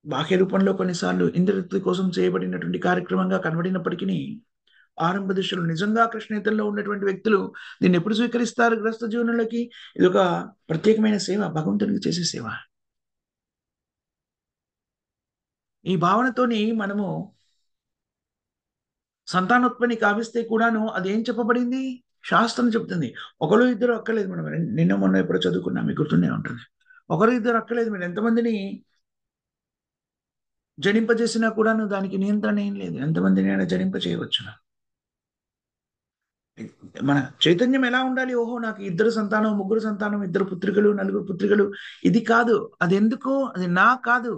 బాహ్య రూపంలో కొన్నిసార్లు ఇంద్రతృప్తి కోసం చేయబడినటువంటి కార్యక్రమంగా కనబడినప్పటికీ, ఆరంభ దశలో నిజంగా కృష్ణేతల్లో ఉన్నటువంటి వ్యక్తులు దీన్ని ఎప్పుడు స్వీకరిస్తారు? గృహస్థ జీవనంలోకి. ఇది ఒక ప్రత్యేకమైన సేవ, భగవంతునికి చేసే సేవ. ఈ భావనతోని మనము సంతానోత్పత్తి కావిస్తే కూడాను అదేం చెప్పబడింది? శాస్త్రం చెప్తుంది. ఒకరు ఇద్దరు అక్కర్లేదు. మనం నిన్న మొన్న ఎప్పుడో చదువుకున్నాం, మీకు గుర్తుండే ఉంటుంది. ఒకరు ఇద్దరు అక్కర్లేదు. మీరు ఎంతమందిని జనింపజేసినా కూడాను దానికి నియంత్రణ ఏం లేదు. ఎంతమందిని అయినా జనింప చేయవచ్చు. మన చైతన్యం ఎలా ఉండాలి? ఓహో, నాకు ఇద్దరు సంతానం, ముగ్గురు సంతానం, ఇద్దరు పుత్రికలు, నలుగురు పుత్రికలు, ఇది కాదు. అది ఎందుకు? అది నా కాదు.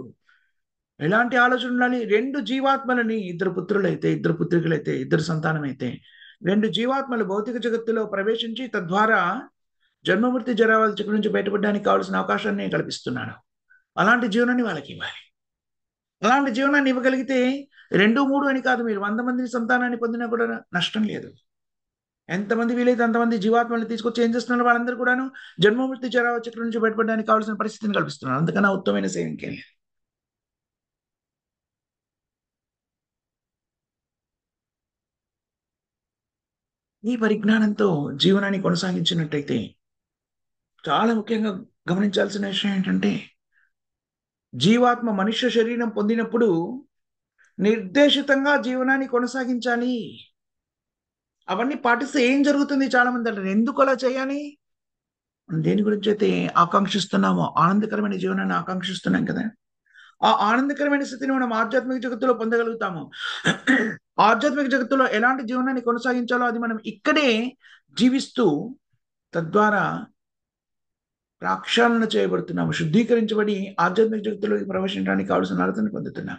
ఎలాంటి ఆలోచన ఉండాలి? రెండు జీవాత్మలని, ఇద్దరు పుత్రులైతే, ఇద్దరు పుత్రికలైతే, ఇద్దరు సంతానం అయితే, రెండు జీవాత్మలు భౌతిక జగత్తులో ప్రవేశించి తద్వారా జన్మమూర్తి జరావాల చక్రం నుంచి బయటపడడానికి కావాల్సిన అవకాశాన్ని కల్పిస్తున్నాడు. అలాంటి జీవనాన్ని వాళ్ళకి ఇవ్వాలి. అలాంటి జీవనాన్ని ఇవ్వగలిగితే 2, 3 అని కాదు, మీరు 100 మందిని సంతానాన్ని పొందినా కూడా నష్టం లేదు. ఎంతమంది వీలైతే అంతమంది జీవాత్మల్ని తీసుకొచ్చి ఏం చేస్తున్నారు? వాళ్ళందరూ కూడాను జన్మమృతి జరావ చక్రం నుంచి బయటపడడానికి కావాల్సిన పరిస్థితిని కల్పిస్తున్నారు. అందుకన్నా ఉత్తమమైన సేవ ఇంకేం లేదు. ఈ పరిజ్ఞానంతో జీవనాన్ని కొనసాగించినట్టయితే చాలా ముఖ్యంగా గమనించాల్సిన విషయం ఏంటంటే, జీవాత్మ మనుష్య శరీరం పొందినప్పుడు నిర్దేశితంగా జీవనాన్ని కొనసాగించాలి. అవన్నీ పాటిస్తే ఏం జరుగుతుంది? చాలా మంది అంటారు, ఎందుకు అలా చేయాలి? మనం దేని గురించి అయితే ఆకాంక్షిస్తున్నామో, ఆనందకరమైన జీవనాన్ని ఆకాంక్షిస్తున్నాం కదా, ఆ ఆనందకరమైన స్థితిని మనం ఆధ్యాత్మిక జగత్తులో పొందగలుగుతాము. ఆధ్యాత్మిక జగత్తులో ఎలాంటి జీవనాన్ని కొనసాగించాలో అది మనం ఇక్కడే జీవిస్తూ తద్వారా ప్రక్షాళన చేయబడుతున్నాము, శుద్ధీకరించబడి ఆధ్యాత్మిక జగత్తులోకి ప్రవేశించడానికి కావలసిన అర్హతను పొందుతున్నాం.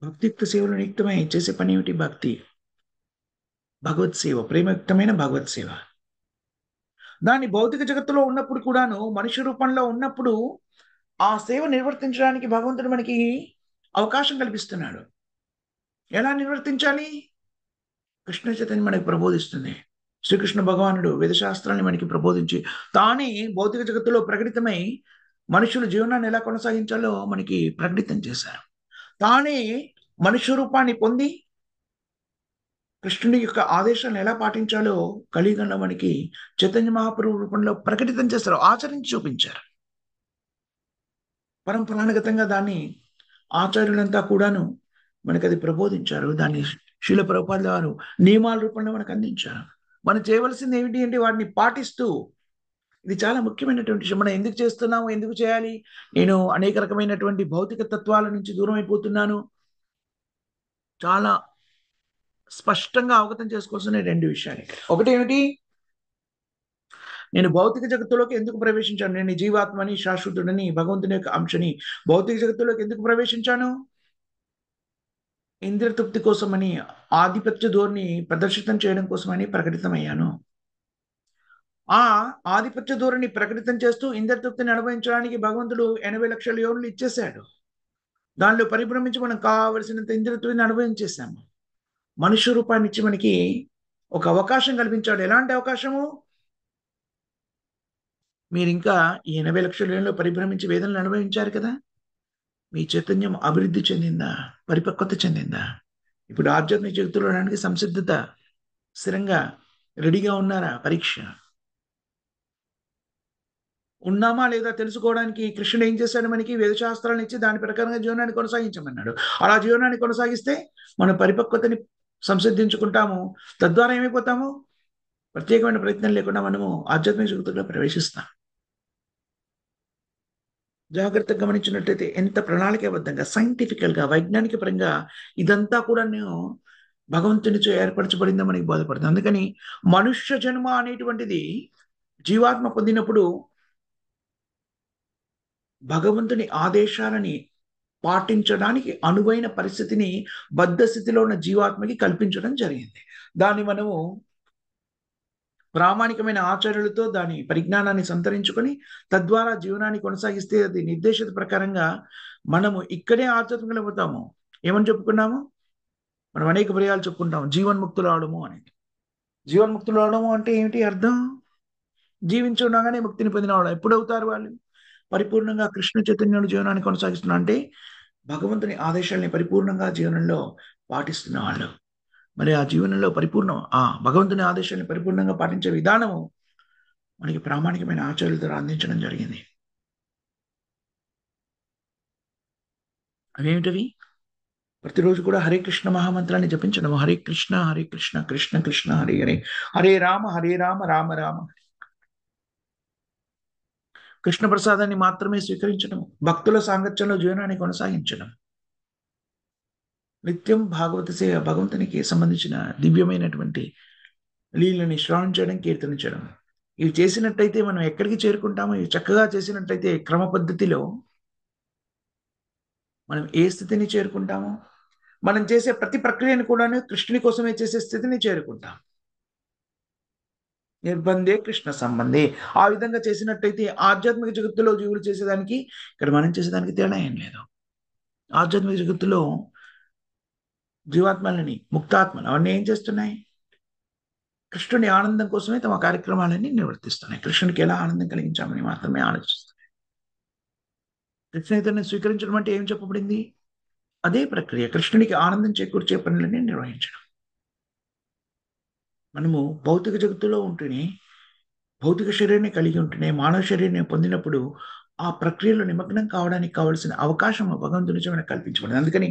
భక్తియుక్త సేవలు నియుక్తమై చేసే పని ఏమిటి? భక్తి, భగవత్ సేవ, ప్రేమయుక్తమైన భగవత్ సేవ. దాన్ని భౌతిక జగత్తులో ఉన్నప్పుడు కూడాను, మనిషి రూపంలో ఉన్నప్పుడు ఆ సేవ నిర్వర్తించడానికి భగవంతుడు మనకి అవకాశం కల్పిస్తున్నాడు. ఎలా నిర్వర్తించాలి? కృష్ణ చైతన్యం మనకి ప్రబోధిస్తుంది. శ్రీకృష్ణ భగవానుడు వేదశాస్త్రాన్ని మనకి ప్రబోధించి తానే భౌతిక జగత్తులో ప్రకటితమై మనుషుల జీవనాన్ని ఎలా కొనసాగించాలో మనకి ప్రకటితం చేశారు. తానే మనుష్య రూపాన్ని పొంది కృష్ణుడి యొక్క ఆదేశాలను ఎలా పాటించాలో కలియుగంలో మనకి చైతన్య మహాప్రభు రూపంలో ప్రకటితం చేస్తారు, ఆచరించి చూపించారు. పరంపరానుగతంగా దాన్ని ఆచార్యులంతా కూడాను మనకి అది ప్రబోధించారు. దాన్ని శీల ప్రభుపాదుల వారు నియమాల రూపంలో మనకు అందించారు. మనం చేయవలసింది ఏమిటి అంటే వాటిని పాటిస్తూ, ఇది చాలా ముఖ్యమైనటువంటి విషయం. మనం ఎందుకు చేస్తున్నాము, ఎందుకు చేయాలి? నేను అనేక రకమైనటువంటి భౌతిక తత్వాల నుంచి దూరం అయిపోతున్నాను. చాలా స్పష్టంగా అవగతం చేసుకోవాల్సిన 2 విషయాలు. ఒకటి ఏమిటి? నేను భౌతిక జగత్తులోకి ఎందుకు ప్రవేశించాను? నేను జీవాత్మని, శాశ్వతుడని, భగవంతుని యొక్క అంశని భౌతిక జగత్తులోకి ఎందుకు ప్రవేశించాను? ఇంద్రియ తృప్తి కోసమని, ఆధిపత్య ధోరణి ప్రదర్శితం చేయడం కోసమని ప్రకటితమయ్యాను. ఆ ఆధిపత్య ధోరణి ప్రకటితం చేస్తూ ఇంద్రతృప్తిని అనుభవించడానికి భగవంతుడు 80 లక్షల యోనులు ఇచ్చేశాడు. దానిలో పరిభ్రమించి మనం కావలసినంత ఇంద్రతృప్తిని అనుభవించేశాము. మనుష్య రూపాన్ని ఇచ్చి మనకి ఒక అవకాశం కల్పించాడు. ఎలాంటి అవకాశము? మీరు ఇంకా ఈ 80 లక్షల యోనులో పరిభ్రమించి వేదనలు అనుభవించారు కదా. మీ చైతన్యం అభివృద్ధి చెందిందా? పరిపక్వత చెందిందా? ఇప్పుడు ఆధ్యాత్మిక జగత్తులో రావడానికి సంసిద్ధత స్థిరంగా రెడీగా ఉన్నారా? పరీక్ష ఉన్నామా లేదా తెలుసుకోవడానికి కృష్ణుడు ఏం చేశాడు? మనకి వేద శాస్త్రాలను ఇచ్చి దాని ప్రకారంగా జీవనాన్ని కొనసాగించమన్నాడు. అలా జీవనాన్ని కొనసాగిస్తే మనం పరిపక్వతని సంసిద్ధించుకుంటాము. తద్వారా ఏమైపోతాము? ప్రత్యేకమైన ప్రయత్నం లేకుండా మనము ఆధ్యాత్మిక జగత్తులో ప్రవేశిస్తాం. జాగ్రత్తగా గమనించినట్లయితే ఎంత ప్రణాళికాబద్ధంగా సైంటిఫికల్ గా వైజ్ఞానిక పరంగా ఇదంతా కూడా నేను భగవంతునిచే ఏర్పరచబడిందో మనకి బోధపడుతుంది. అందుకని మనుష్య జన్మ అనేటువంటిది జీవాత్మ పొందినప్పుడు భగవంతుని ఆదేశాలని పాటించడానికి అనువైన పరిస్థితిని బద్ధ స్థితిలో ఉన్న జీవాత్మకి కల్పించడం జరిగింది. దాన్ని మనము ప్రామాణికమైన ఆచరణలతో దాని పరిజ్ఞానాన్ని సంతరించుకొని తద్వారా జీవనాన్ని కొనసాగిస్తే అది నిర్దేశిత ప్రకారంగా మనము ఇక్కడే ఆధ్యాత్మికంగా పోతాము. ఏమని చెప్పుకున్నాము? మనం అనేక పర్యాలు చెప్పుకుంటాము జీవన్ముక్తులు అవడము అనేది. జీవన్ముక్తులు అవడము అంటే ఏమిటి అర్థం? జీవించి ఉండగానే ముక్తిని పొందిన వాడు ఎప్పుడవుతారు వాళ్ళు? పరిపూర్ణంగా కృష్ణ చైతన్యుడు జీవనాన్ని కొనసాగిస్తున్నా అంటే భగవంతుని ఆదేశాలని పరిపూర్ణంగా జీవనంలో పాటిస్తున్న వాళ్ళు. మరి ఆ జీవనంలో భగవంతుని ఆదేశాన్ని పరిపూర్ణంగా పాటించే విధానము మనకి ప్రామాణికమైన ఆచార్యుల ద్వారా అందించడం జరిగింది. అవేమిటవి? ప్రతిరోజు కూడా హరే కృష్ణ మహామంత్రాన్ని జపించడం. హరే కృష్ణ హరే కృష్ణ కృష్ణ కృష్ణ హరే హరే, హరే రామ హరే రామ రామ రామ. కృష్ణ ప్రసాదాన్ని మాత్రమే స్వీకరించడం. భక్తుల సాంగత్యంలో జీవనాన్ని కొనసాగించడం. నిత్యం భాగవత సేవ, భగవంతునికి సంబంధించిన దివ్యమైనటువంటి లీలని శ్రవణం చేయడం, కీర్తనించడం. ఇవి చేసినట్టయితే మనం ఎక్కడికి చేరుకుంటామో, ఇవి చక్కగా చేసినట్టయితే క్రమ పద్ధతిలో మనం ఏ స్థితిని చేరుకుంటామో, మనం చేసే ప్రతి ప్రక్రియను కూడాను కృష్ణుని కోసమే చేసే స్థితిని చేరుకుంటాం. నిర్బంధే కృష్ణ సంబంధే. ఆ విధంగా చేసినట్టయితే ఆధ్యాత్మిక జగత్తులో జీవులు చేసేదానికి ఇక్కడ మనం చేసేదానికి తేడా ఏం లేదు. ఆధ్యాత్మిక జగత్తులో జీవాత్మలని, ముక్తాత్మలు అవన్నీ ఏం చేస్తున్నాయి? కృష్ణుని ఆనందం కోసమే తమ కార్యక్రమాలన్నీ నిర్వర్తిస్తున్నాయి. కృష్ణునికి ఎలా ఆనందం కలిగించామని మాత్రమే ఆలోచిస్తున్నాయి. కృష్ణ చైతన్యం స్వీకరించడం అంటే ఏం చెప్పబడింది? అదే ప్రక్రియ. కృష్ణునికి ఆనందం చేకూర్చే పనులన్నీ నిర్వహించడం. మనము భౌతిక జగత్తులో ఉంటూనే, భౌతిక శరీరాన్ని కలిగి ఉంటూనే మానవ శరీరాన్ని పొందినప్పుడు ఆ ప్రక్రియలో నిమగ్నం కావడానికి కావలసిన అవకాశం భగవంతుని నుంచి మనకు కల్పించబడింది. అందుకని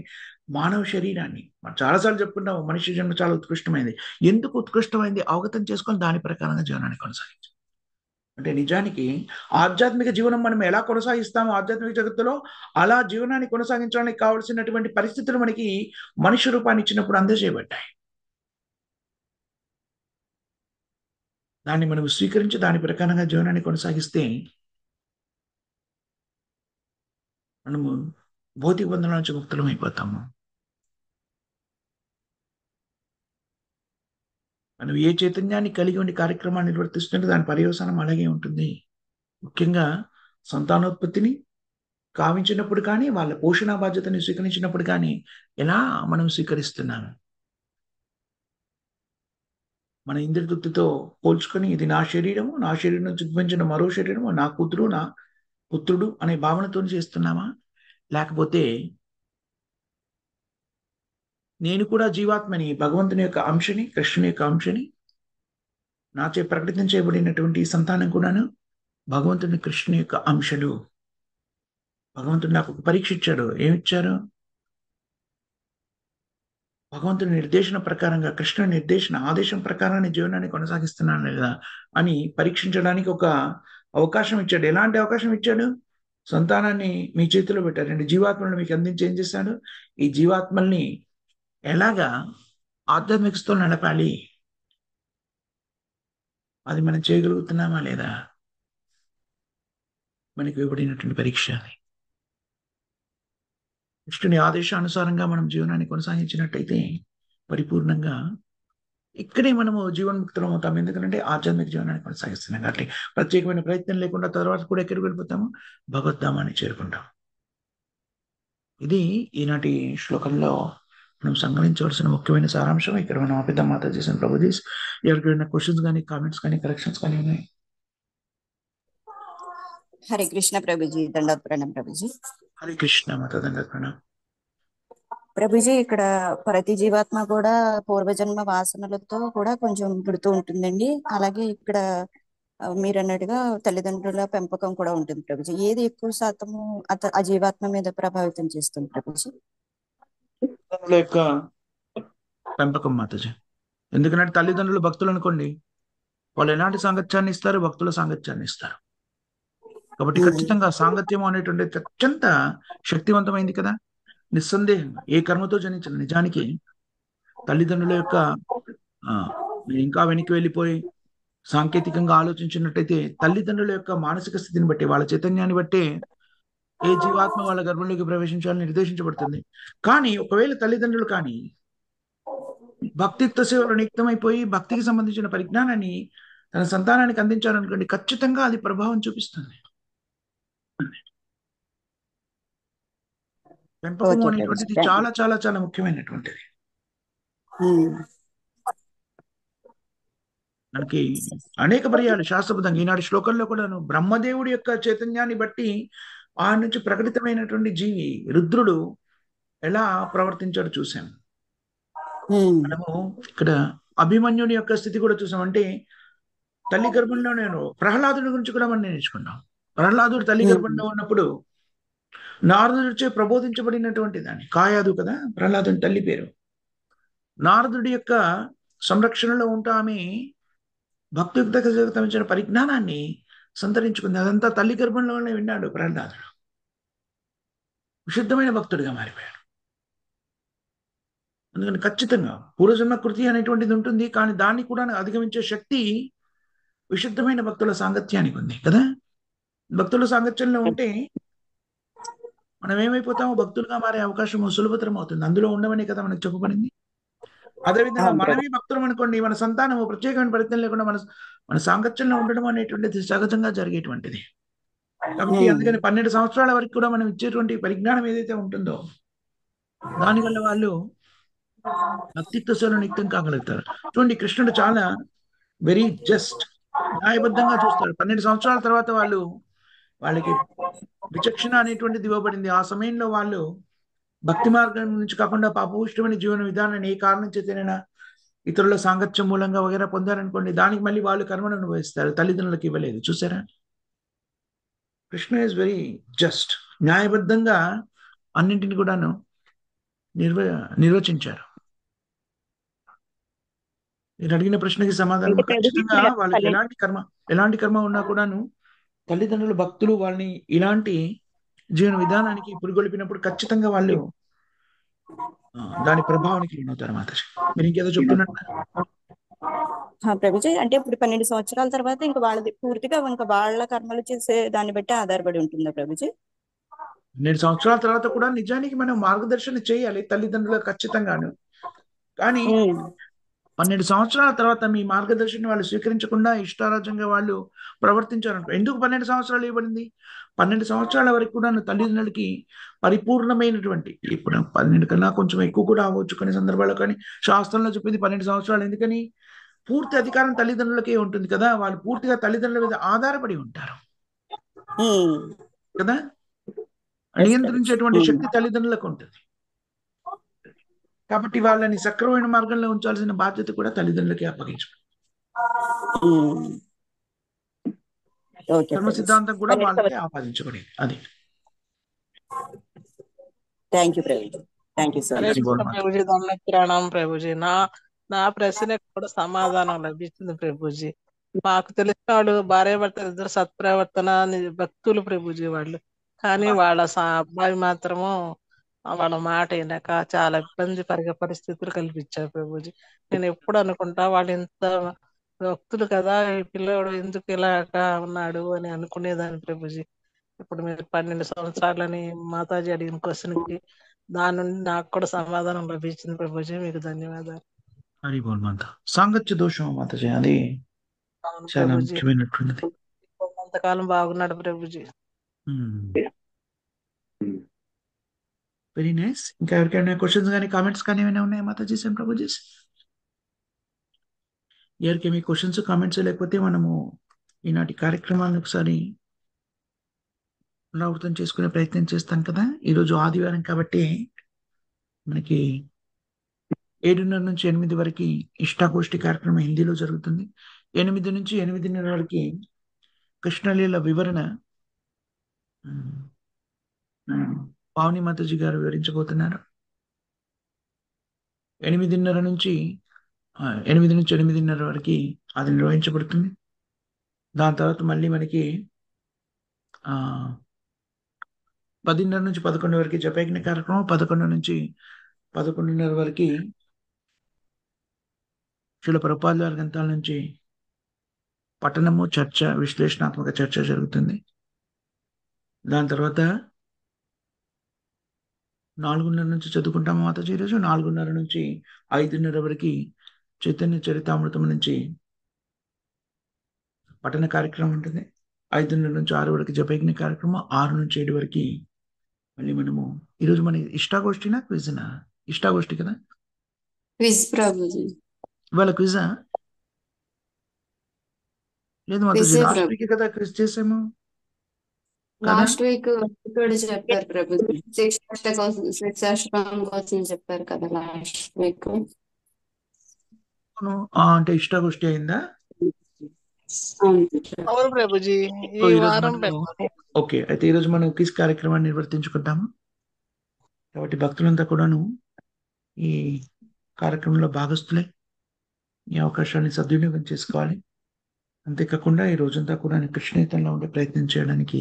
మానవ శరీరాన్ని మనం చాలాసార్లు చెప్పుకుంటాము, మనిషి జన్మ చాలా ఉత్కృష్టమైంది. ఎందుకు ఉత్కృష్టమైంది అవగతం చేసుకొని దాని ప్రకారంగా జీవనాన్ని కొనసాగించాలి. అంటే నిజానికి ఆధ్యాత్మిక జీవనం మనం ఎలా కొనసాగిస్తామో ఆధ్యాత్మిక జగత్తులో, అలా జీవనాన్ని కొనసాగించడానికి కావలసినటువంటి పరిస్థితులు మనకి మనుష్య రూపాన్ని ఇచ్చినప్పుడు అందజేయబడ్డాయి. దాన్ని మనం స్వీకరించి దాని ప్రకారంగా జీవనాన్ని కొనసాగిస్తే మనము భౌతిక బంధనాల నుంచి ముక్తులం అయిపోతాము. మనం ఏ చైతన్యాన్ని కలిగి ఉండి కార్యక్రమాన్ని నిర్వర్తిస్తుంటే దాని పర్యవసానం అలాగే ఉంటుంది. ముఖ్యంగా సంతానోత్పత్తిని కావించినప్పుడు కానీ, వాళ్ళ పోషణ బాధ్యతని స్వీకరించినప్పుడు కానీ ఎలా మనం స్వీకరిస్తున్నాము? మన ఇంద్రియతృప్తితో పోల్చుకొని ఇది నా శరీరము, నా శరీరం నుంచి ఉద్భవించిన మరో శరీరము, నా కూతురు, నా పుత్రుడు అనే భావనతో చేస్తున్నామా? లేకపోతే నేను కూడా జీవాత్మని, భగవంతుని యొక్క అంశని, కృష్ణుని యొక్క అంశని, నాచే ప్రకటితం చేయబడినటువంటి ఈ సంతానం కూడాను భగవంతుని కృష్ణుని యొక్క అంశలు. భగవంతుడు నాకు ఒక పరీక్ష ఇచ్చాడు. ఏమిచ్చారు? భగవంతుని నిర్దేశన ప్రకారంగా, కృష్ణుని నిర్దేశన ఆదేశం ప్రకారాన్ని జీవనాన్ని కొనసాగిస్తున్నాను లేదా అని పరీక్షించడానికి ఒక అవకాశం ఇచ్చాడు. ఎలాంటి అవకాశం ఇచ్చాడు? సంతానాన్ని మీ చేతిలో పెట్టారు. 2 జీవాత్మలను మీకు అందించి ఏం చేశాడు? ఈ జీవాత్మల్ని ఎలాగా ఆధ్యాత్మిక స్థితిలో నడపాలి, అది మనం చేయగలుగుతున్నామా లేదా? మనకి ఇవ్వబడినటువంటి పరీక్ష అది. కృష్ణుని ఆదేశానుసారంగా మనం జీవనాన్ని కొనసాగించినట్టయితే పరిపూర్ణంగా ఇక్కడే మనము జీవన్ముక్తులం అవుతాం. ఎందుకంటే ఆధ్యాత్మిక జీవనాన్ని కొనసాగిస్తున్నాం కాబట్టి ప్రత్యేకమైన ప్రయత్నం లేకుండా తర్వాత కూడా ఎక్కడికి వెళ్ళిపోతాము? భగవద్ధామాన్ని చేరుకుంటాం. ఇది ఈనాటి శ్లోకంలో మనం సంగ్రహించవలసిన ముఖ్యమైన సారాంశం. ఇక్కడ మనం ఆపిద్దాం మాతాజీ అండ్ ప్రభుజీస్. ఎవరికైనా క్వశ్చన్స్ కానీ, కామెంట్స్ కానీ, కరెక్షన్స్ కానీ ఉన్నాయి? హరే కృష్ణ ప్రభుజీ, దండోత్ ప్రణాం ప్రభుజీ. హరే కృష్ణ మాతా, దండోత్ ప్రణాం. ప్రభుజీ, ఇక్కడ ప్రతి జీవాత్మ కూడా పూర్వజన్మ వాసనలతో కూడా కొంచెం పుడుతూ ఉంటుందండి. అలాగే ఇక్కడ మీరు అన్నట్టుగా తల్లిదండ్రుల పెంపకం కూడా ఉంటుంది ప్రభుజీ. ఏది ఎక్కువ శాతము ఆ జీవాత్మ మీద ప్రభావితం చేస్తుంది ప్రభుజీ? తల్లిదండ్రుల యొక్క పెంపకం మాతాజీ. ఎందుకంటే తల్లిదండ్రులు భక్తులు అనుకోండి, వాళ్ళు ఎలాంటి సాంగత్యాన్ని ఇస్తారు? భక్తుల సాంగత్యాన్ని ఇస్తారు. కాబట్టి ఖచ్చితంగా సాంగత్యం అనేటువంటి అత్యంత శక్తివంతమైంది కదా. నిస్సందేహంగా ఏ కర్మతో జనించిన నిజానికి తల్లిదండ్రుల యొక్క ఆ, ఇంకా వెనక్కి వెళ్ళిపోయి సాంకేతికంగా ఆలోచించినట్టయితే తల్లిదండ్రుల యొక్క మానసిక స్థితిని బట్టి, వాళ్ళ చైతన్యాన్ని బట్టి ఏ జీవాత్మ వాళ్ళ గర్భంలోకి ప్రవేశించాలని నిర్దేశించబడుతుంది. కానీ ఒకవేళ తల్లిదండ్రులు కానీ భక్తిత్వ సేవలో నియుక్తమైపోయి భక్తికి సంబంధించిన పరిజ్ఞానాన్ని తన సంతానానికి అందించారనుకోండి, ఖచ్చితంగా అది ప్రభావం చూపిస్తుంది. పెంపకం ఓకే ప్రభుజీ, అనేటువంటిది థ్యాంక్ యూ. చాలా చాలా చాలా ముఖ్యమైనటువంటిది. మనకి అనేక పర్యాలు శాస్త్రబద్ధంగా ఈనాటి శ్లోకంలో కూడాను బ్రహ్మదేవుడి యొక్క చైతన్యాన్ని బట్టి ఆ నుంచి ప్రకటితమైనటువంటి జీవి రుద్రుడు ఎలా ప్రవర్తించాడో చూసాం. మనము ఇక్కడ అభిమన్యుని యొక్క స్థితి కూడా చూసాం. అంటే తల్లి గర్భంలో నేను ప్రహ్లాదుని గురించి కూడా మనం నేర్చుకున్నాం. ప్రహ్లాదుడు తల్లి గర్భంలో ఉన్నప్పుడు నారదుడిచే ప్రబోధించబడినటువంటి దాన్ని కాయాదు కదా ప్రహ్లాదుని తల్లి పేరు. నారదుడి యొక్క సంరక్షణలో ఉంటా ఆమె భక్తియుక్తకు సంబంధించిన పరిజ్ఞానాన్ని సంతరించుకుంది. అదంతా తల్లి గర్భంలోనే విన్నాడు ప్రహ్లాదుడు. విశుద్ధమైన భక్తుడిగా మారిపోయాడు. అందుకని ఖచ్చితంగా పూర్వజన్మ కృతి అనేటువంటిది ఉంటుంది, కానీ దాన్ని కూడా అధిగమించే శక్తి విశుద్ధమైన భక్తుల సాంగత్యానికి ఉంది కదా. భక్తుల సాంగత్యంలో ఉంటే మనం ఏమైపోతామో భక్తులుగా మారే అవకాశం సులభతరం అవుతుంది. అందులో ఉండవనే కదా మనకు చెప్పబడింది. అదేవిధంగా మనమే భక్తులం అనుకోండి, మన సంతానము ప్రత్యేకమైన ప్రయత్నం లేకుండా మన మన సాంగత్యంలో ఉండడం అనేటువంటిది సహజంగా జరిగేటువంటిది. కాబట్టి అందుకని 12 సంవత్సరాల వరకు కూడా మనం ఇచ్చేటువంటి పరిజ్ఞానం ఏదైతే ఉంటుందో దానివల్ల వాళ్ళు భక్తిత్వ సేవలో నిత్యం కాగలుగుతారు. చూడండి, కృష్ణుడు చాలా వెరీ జస్ట్ న్యాయబద్ధంగా చూస్తారు. 12 సంవత్సరాల తర్వాత వాళ్ళకి విచక్షణ అనేటువంటిది ఇవ్వబడింది. ఆ సమయంలో వాళ్ళు భక్తి మార్గం నుంచి కాకుండా పాపభూయిష్టమైన జీవన విధానాన్ని ఏ కారణం చేతనైనా ఇతరుల సాంగత్యం మూలంగా వగేరా పొందారనుకోండి, దానికి మళ్ళీ వాళ్ళు కర్మను అనుభవిస్తారు. తల్లిదండ్రులకు ఇవ్వలేదు. చూసారా? కృష్ణ ఇస్ వెరీ జస్ట్, న్యాయబద్ధంగా అన్నింటిని కూడాను నిర్వచించారు. మీరు అడిగిన ప్రశ్నకి సమాధానం ఖచ్చితంగా వాళ్ళకి ఎలాంటి కర్మ ఉన్నా కూడాను తల్లిదండ్రులు భక్తులు వాళ్ళని ఇలాంటి జీవన విధానానికి పురిగొల్పినప్పుడు ఖచ్చితంగా వాళ్ళు దాని ప్రభావానికి లోనవుతారు. మాతాజీ, మీరు ఇంకేదో చెప్తున్నారు. ప్రభుజీ, అంటే ఇప్పుడు 12 సంవత్సరాల తర్వాత ఇంకా వాళ్ళది పూర్తిగా ఇంకా వాళ్ళ కర్మలు చేసే దాన్ని బట్టి ఆధారపడి ఉంటుందా ప్రభుజీ? 12 సంవత్సరాల తర్వాత కూడా నిజానికి మనం మార్గదర్శనం చేయాలి తల్లిదండ్రులకు ఖచ్చితంగాను. కానీ 12 సంవత్సరాల తర్వాత మీ మార్గదర్శనం వాళ్ళు స్వీకరించకుండా ఇష్టారాజ్యంగా వాళ్ళు ప్రవర్తించారంట. ఎందుకు 12 సంవత్సరాలు ఇవ్వబడింది? 12 సంవత్సరాల వరకు కూడా తల్లిదండ్రులకి పరిపూర్ణమైనటువంటి, ఇప్పుడు 12 కన్నా కొంచెం ఎక్కువ కూడా అవ్వచ్చు కొన్ని సందర్భాల్లో, కానీ శాస్త్రంలో చెప్పింది 12 సంవత్సరాలు. ఎందుకని? పూర్తి అధికారం తల్లిదండ్రులకే ఉంటుంది కదా. వాళ్ళు పూర్తిగా తల్లిదండ్రుల మీద ఆధారపడి ఉంటారు కదా. నియంత్రించేటువంటి శక్తి తల్లిదండ్రులకు ఉంటుంది. కాబట్టి వాళ్ళని సక్రమైన మార్గంలో ఉంచాల్సిన బాధ్యత కూడా తల్లిదండ్రులకి అప్పగించు. ధర్మ సిద్ధాంతం కూడా వాళ్ళకి ఆపాదించబడింది. అది. Thank you Prabhuji, thank you so much Prabhuji. దండప్రాణం Prabhuji. నా ప్రశ్నకు కూడా సమాధానం లభించింది ప్రభుజీ. మాకు తెలిసిన వాళ్ళు భార్యాభర్తలు ఇద్దరు సత్ప్రవర్తన భక్తులు ప్రభుజీ వాళ్ళు. కానీ వాళ్ళ అబ్బాయి మాత్రము వాళ్ళ మాట వినక చాలా ఇబ్బంది పరిస్థితులు కల్పించారు ప్రభుజీ. నేను ఎప్పుడు అనుకుంటా వాళ్ళు ఇంత భక్తులు కదా, ఈ పిల్లవాడు ఎందుకు ఇలాగా ఉన్నాడు అని అనుకునేదాన్ని ప్రభుజీ. ఇప్పుడు మీరు 12 సంవత్సరాలని మాతాజీ అడిగిన క్వశ్చన్ కి దాని నుండి నాకు కూడా సమాధానం లభించింది ప్రభుజీ. మీకు ధన్యవాదాలు. హరి బోల్ మాత. సాంగత్య దోషం మాతాజీ, అది అవును చాలా ప్రభుజీ. ముఖ్యమైనటువంటిది. అంతకాలం బాగున్నాడు ప్రభుజీ. Very nice. ఇంకా ఎవరికైనా క్వశ్చన్స్ కానీ కామెంట్స్ కానీ ఏమైనా ఉన్నాయా Mataji same Prabhuji? ఎవరికేమి questions comments లేకపోతే మనము ఈనాటి కార్యక్రమాలను ఒకసారి పునరావృతం చేసుకునే ప్రయత్నం చేస్తాం కదా. ఈరోజు ఆదివారం కాబట్టి మనకి 7:30 నుంచి 8 వరకు ఇష్టాగోష్ఠి కార్యక్రమం హిందీలో జరుగుతుంది. 8 నుంచి 8:30 వరకు కృష్ణలీల వివరణ పావని మాతాజీ గారు వివరించబోతున్నారు. 8:30 నుంచి 8:30 వరకు అది నిర్వహించబడుతుంది. దాని తర్వాత మళ్ళీ మనకి 10:30 నుంచి 11 వరకు జపయజ్ఞ కార్యక్రమం, 11 నుంచి 11:30 వరకు శ్రీల ప్రభుపాదుల వారి గ్రంథాల నుంచి పఠనము, చర్చ, విశ్లేషణాత్మక చర్చ జరుగుతుంది. దాని తర్వాత 4:30 నుంచి చదువుకుంటాము మాతాజీ. ఈరోజు 4:30 నుంచి 5:30 వరకు చైతన్య చరితామృతం నుంచి పఠన కార్యక్రమం ఉంటుంది. 5:30 నుంచి 6 వరకు జపయజ్ఞ కార్యక్రమం, 6 నుంచి 7 వరకు మళ్ళీ మనము ఈరోజు మన ఇష్టాగోష్ఠినా క్విజ్నా? ఇష్టాగోష్ఠి కదా క్విజ్ ప్రభుజీ. ఇవాళ క్విజా? లేదు మాతాజీ, క్విజే లాస్ట్ ప్రభు. వీక్ కదా క్విజ్ చేసాము కదా. లాస్ట్ వీక్ కూడా చెప్పారు ప్రభుజీ. శిక్షాష్టకం కోసం చెప్పారు కదా లాస్ట్ వీక్. అవును. అంటే ఇష్టాగోష్ఠి అయిందా? అవును. అవును ప్రభుజీ, సో ఈ ఈరోజు వారం మనము పెట్టాలి. ఓకే, అయితే ఈరోజు మనం క్విజ్ కార్యక్రమాన్ని నిర్వర్తించుకుంటాము. కాబట్టి భక్తులంతా కూడాను ఈ కార్యక్రమంలో భాగస్తులై ఈ అవకాశాన్ని సద్వినియోగం చేసుకోవాలి. అంతేకాకుండా ఈ రోజంతా కూడా కృష్ణేతంలో ఉండే ప్రయత్నం చేయడానికి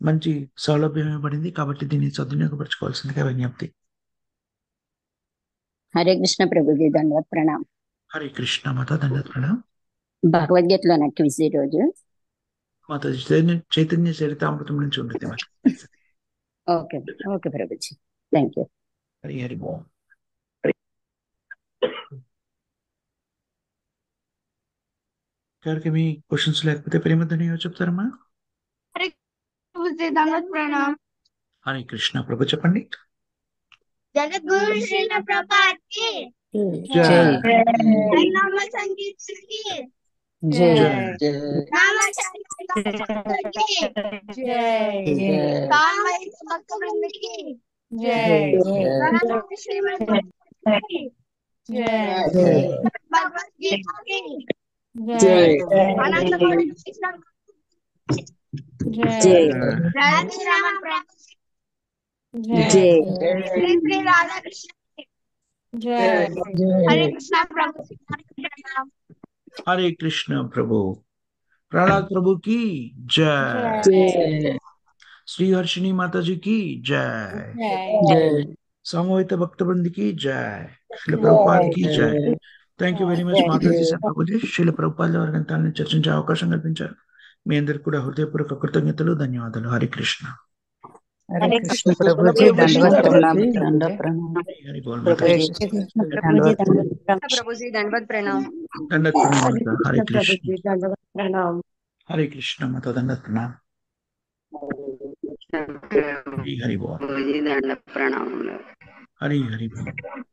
మంచి సౌలభ్యం ఇవ్వబడింది. కాబట్టి దీన్ని సద్వినియోగపరచుకోవాల్సిందిగా విజ్ఞప్తి. హరే కృష్ణ ప్రభుజీ, దండవత్ ప్రణామ్. హరే కృష్ణ మాత, దండవత్ ప్రణామ్. భగవద్గీతలో క్విజ్ ఈ రోజు. మాత చైతన్య చరితామృతం నుంచి ఉంటుంది మరి. Okay okay Prabhuji, thank you. Hari Hari బోల్. ఎవరికి మీ క్వశ్చన్స్ లేకపోతే ప్రేమధ్వని చెప్తారమ్మా? హరే కృష్ణ ప్రభు, చెప్పండి. జగద్గురు శ్రీల ప్రభాత్ కి జై నామ సంగీత్ కి జై నామ సంగీత్ కి కామై భక్త బృంద కి ప్రణామ శ్రీమద్ కి భగవద్గీత కి అనంత కోటి కృష్ణ రాధే రామ ప్రభు జై శ్రీ శ్రీ రాధా కృష్ణ హరే కృష్ణ ప్రభు. హరే కృష్ణ ప్రభు. ప్రహ్లాద్ ప్రభు की जय. श्रीहर्षिणी माता जी की जय. समवेत भक्त वृंद की जय. श्रील ప్రభుపాద की जय. Thank you very much Mataji Prabhuji. Srila Prabhupada వారి గ్రంథాలను చర్చించే అవకాశం కల్పించారు. మీ అందరికి కూడా హృదయపూర్వక కృతజ్ఞతలు, ధన్యవాదాలు. హరి కృష్ణ. హరే కృష్ణ ప్రభుజీ, దండవత్ ప్రణామ్. దండవత్ ప్రణామ్. హరి బోల్ మాతాజీ. హరే కృష్ణ ప్రభుజీ, దండవత్ ప్రణామ్. ప్రభుజీ దండవత్ ప్రణామ్. దండత్ ప్రణామ్ మాత. హరే కృష్ణ. దండవత్ ప్రణామ్. హరే కృష్ణ మాత, దండత్ ప్రణామ్. హరి హరి బోల్. దండ ప్రణామములు. హరి హరి బోల్.